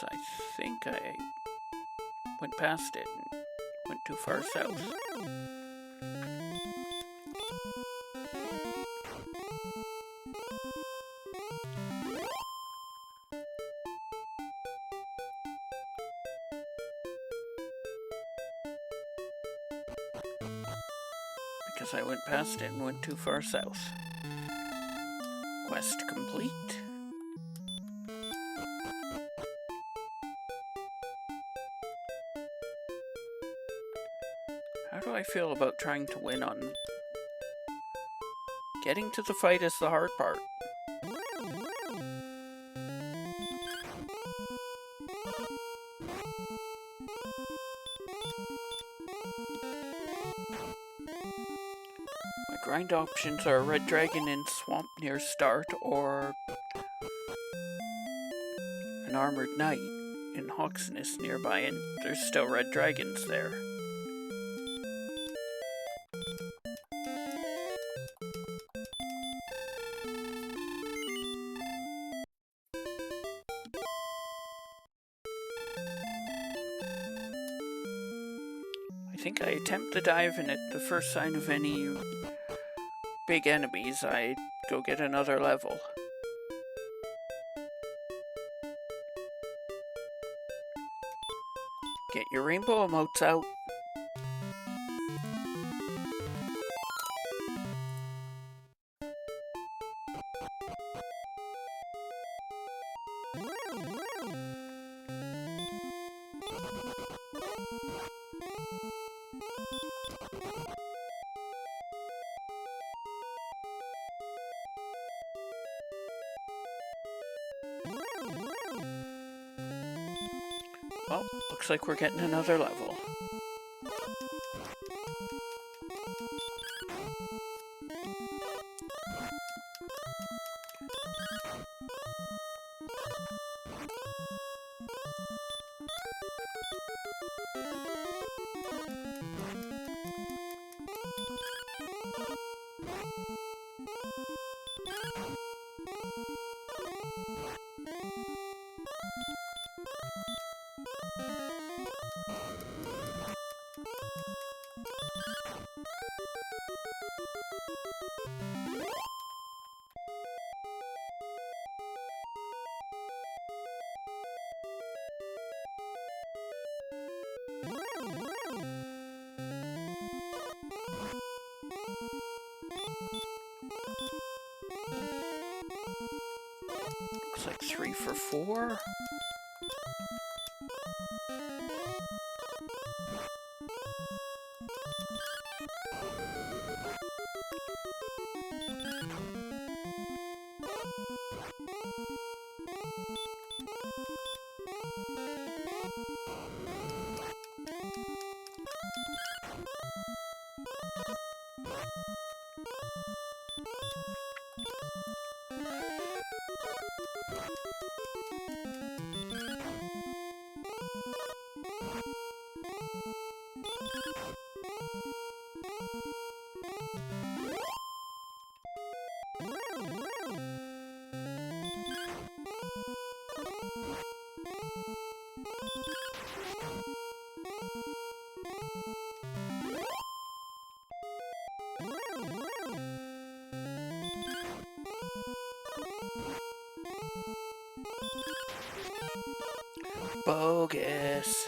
I think I went past it and went too far south. Because I went past it and went too far south. Quest complete. How do I feel about trying to win on... Getting to the fight is the hard part. My grind options are Red Dragon in Swamp near start, or an Armored Knight in Hawksness nearby, and there's still Red Dragons there. think I attempt to dive, and at the first sign of any big enemies, I go get another level. Get your rainbow emotes out. Well, looks like we're getting another level. Looks like 3 for 4. Bogus.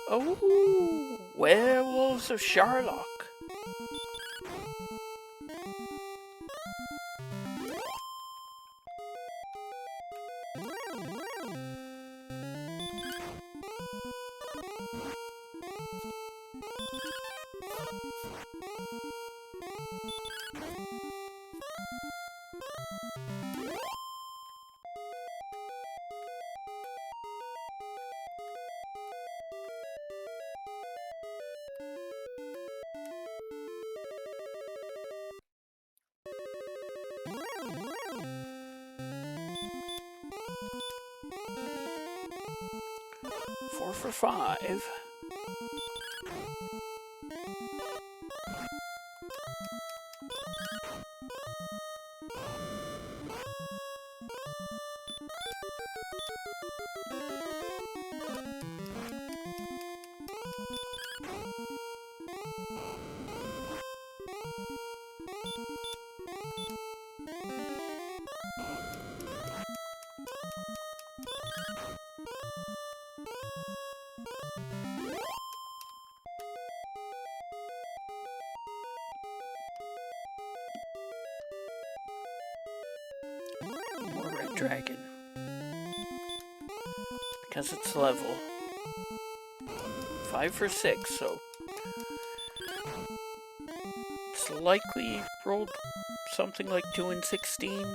Oh, Werewolves of Sherlock. Four for 5. More red dragon. Because it's level. 5 for 6, so it's likely rolled something like 2 and 16.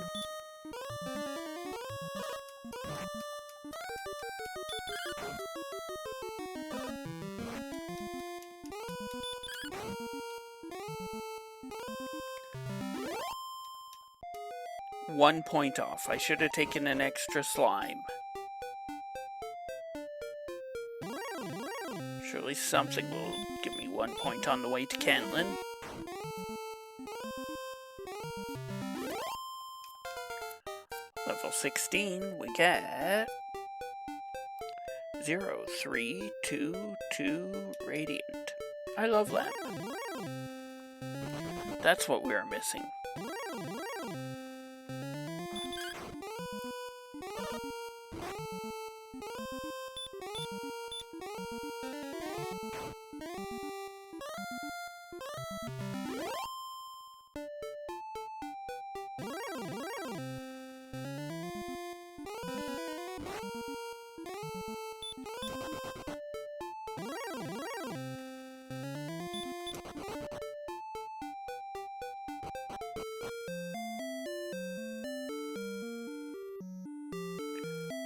One point off. I should have taken an extra slime. Surely something will give me 1 point on the way to Cantlin. Level 16, we get 0322 Radiant. I love lamp. That's what we're missing.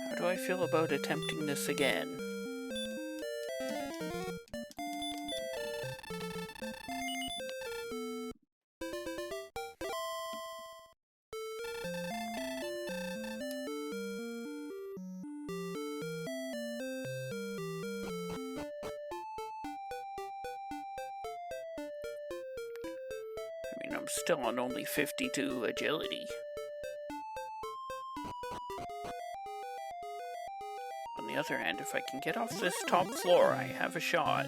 How do I feel about attempting this again? I mean, I'm still on only 52 agility. On the other hand, if I can get off this top floor, I have a shot.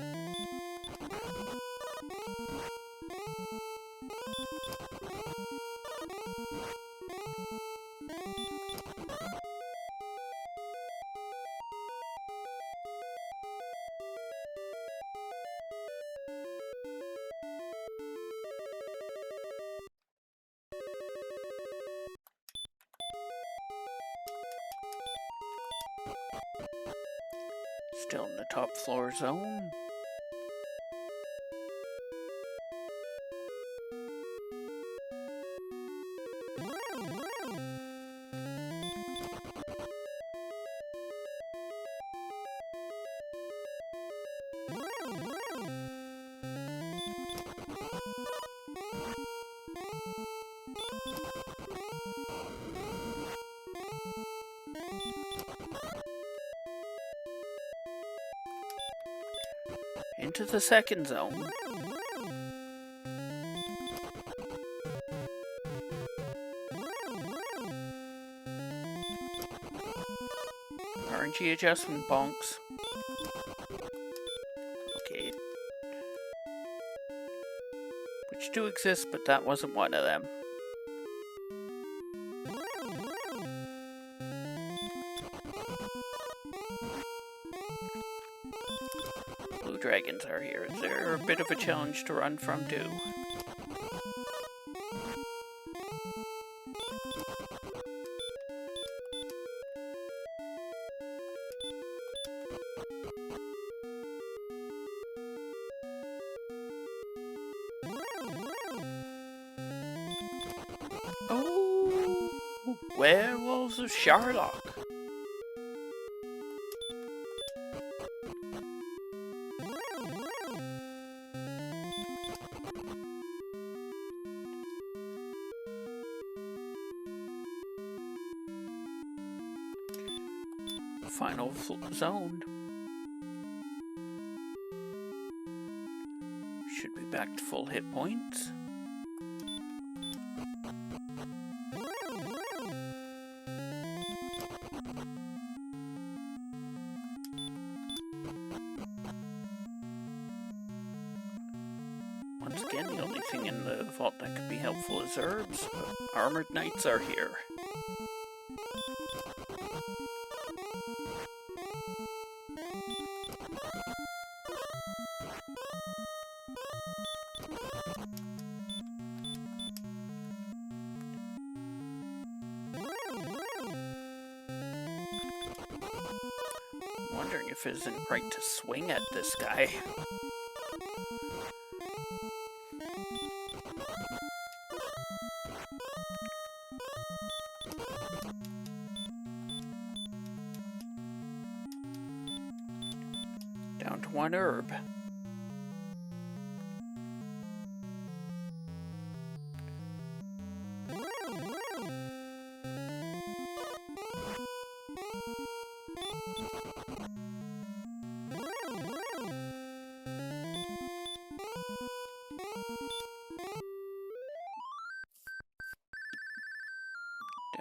Still in the top floor zone. Into the second zone. RNG adjustment bonks. Okay. Which do exist, but that wasn't one of them. Blue dragons are here. They're a bit of a challenge to run from too. Oh, werewolves of Sherlock. Final zone. Should be back to full hit points. Once again, the only thing in the vault that could be helpful is herbs, but armored knights are here. Wondering if it isn't right to swing at this guy. Down to one herb.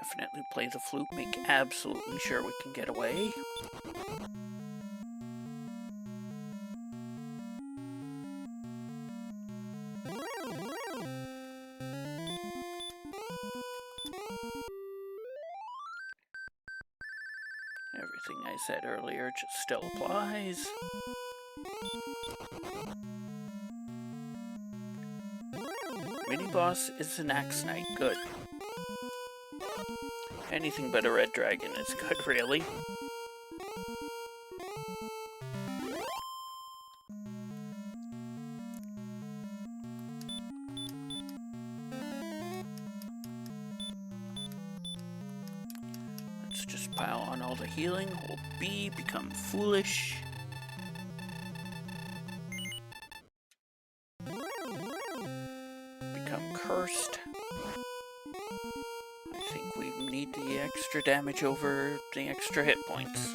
Definitely play the flute, make absolutely sure we can get away. Everything I said earlier just still applies. Mini-boss is an axe knight. Good. Anything but a red dragon is good, really. Let's just pile on all the healing. Hold B, become foolish. Become cursed. I think we need the extra damage over the extra hit points.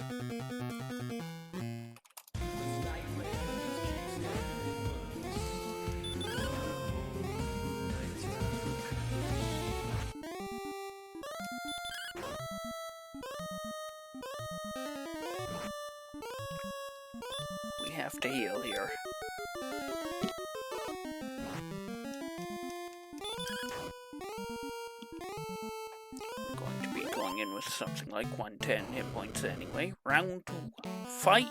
We have to heal here. We're going to be going in with something like 110 hit points anyway. Round 2. Fight!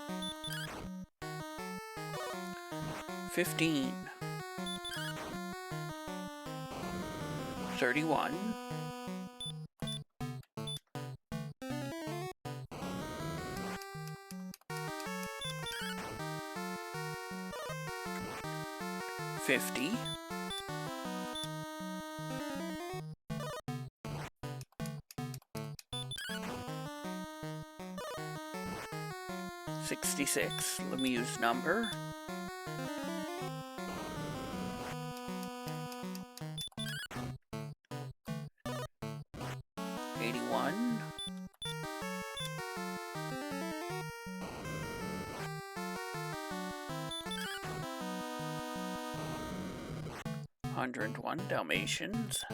15. 31. 50. 66. Let me use number. 81. 101 Dalmatians.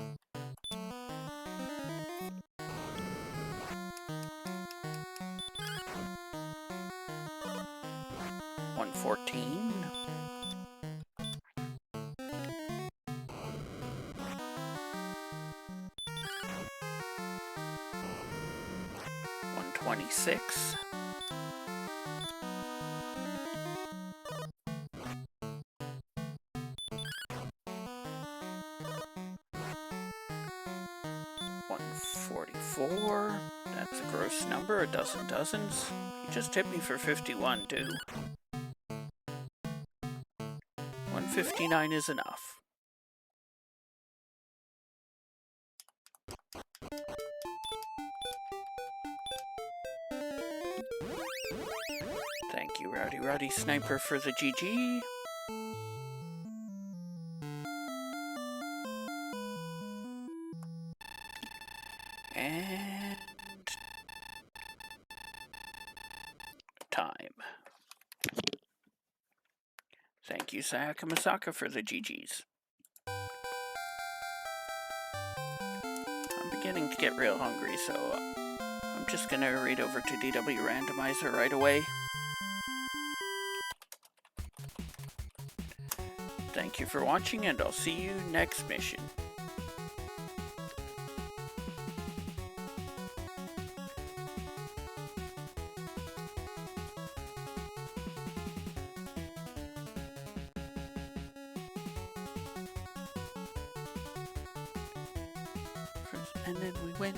114. 126. 144. That's a gross number, a dozen dozens. You just hit me for 51 too. 159 is enough. Thank you, Rowdy Sniper, for the GG. And time. Thank you, Sayaka Masaka, for the GGs. I'm beginning to get real hungry, so I'm just gonna read over to DW Randomizer right away. Thank you for watching, and I'll see you next mission. And then we win.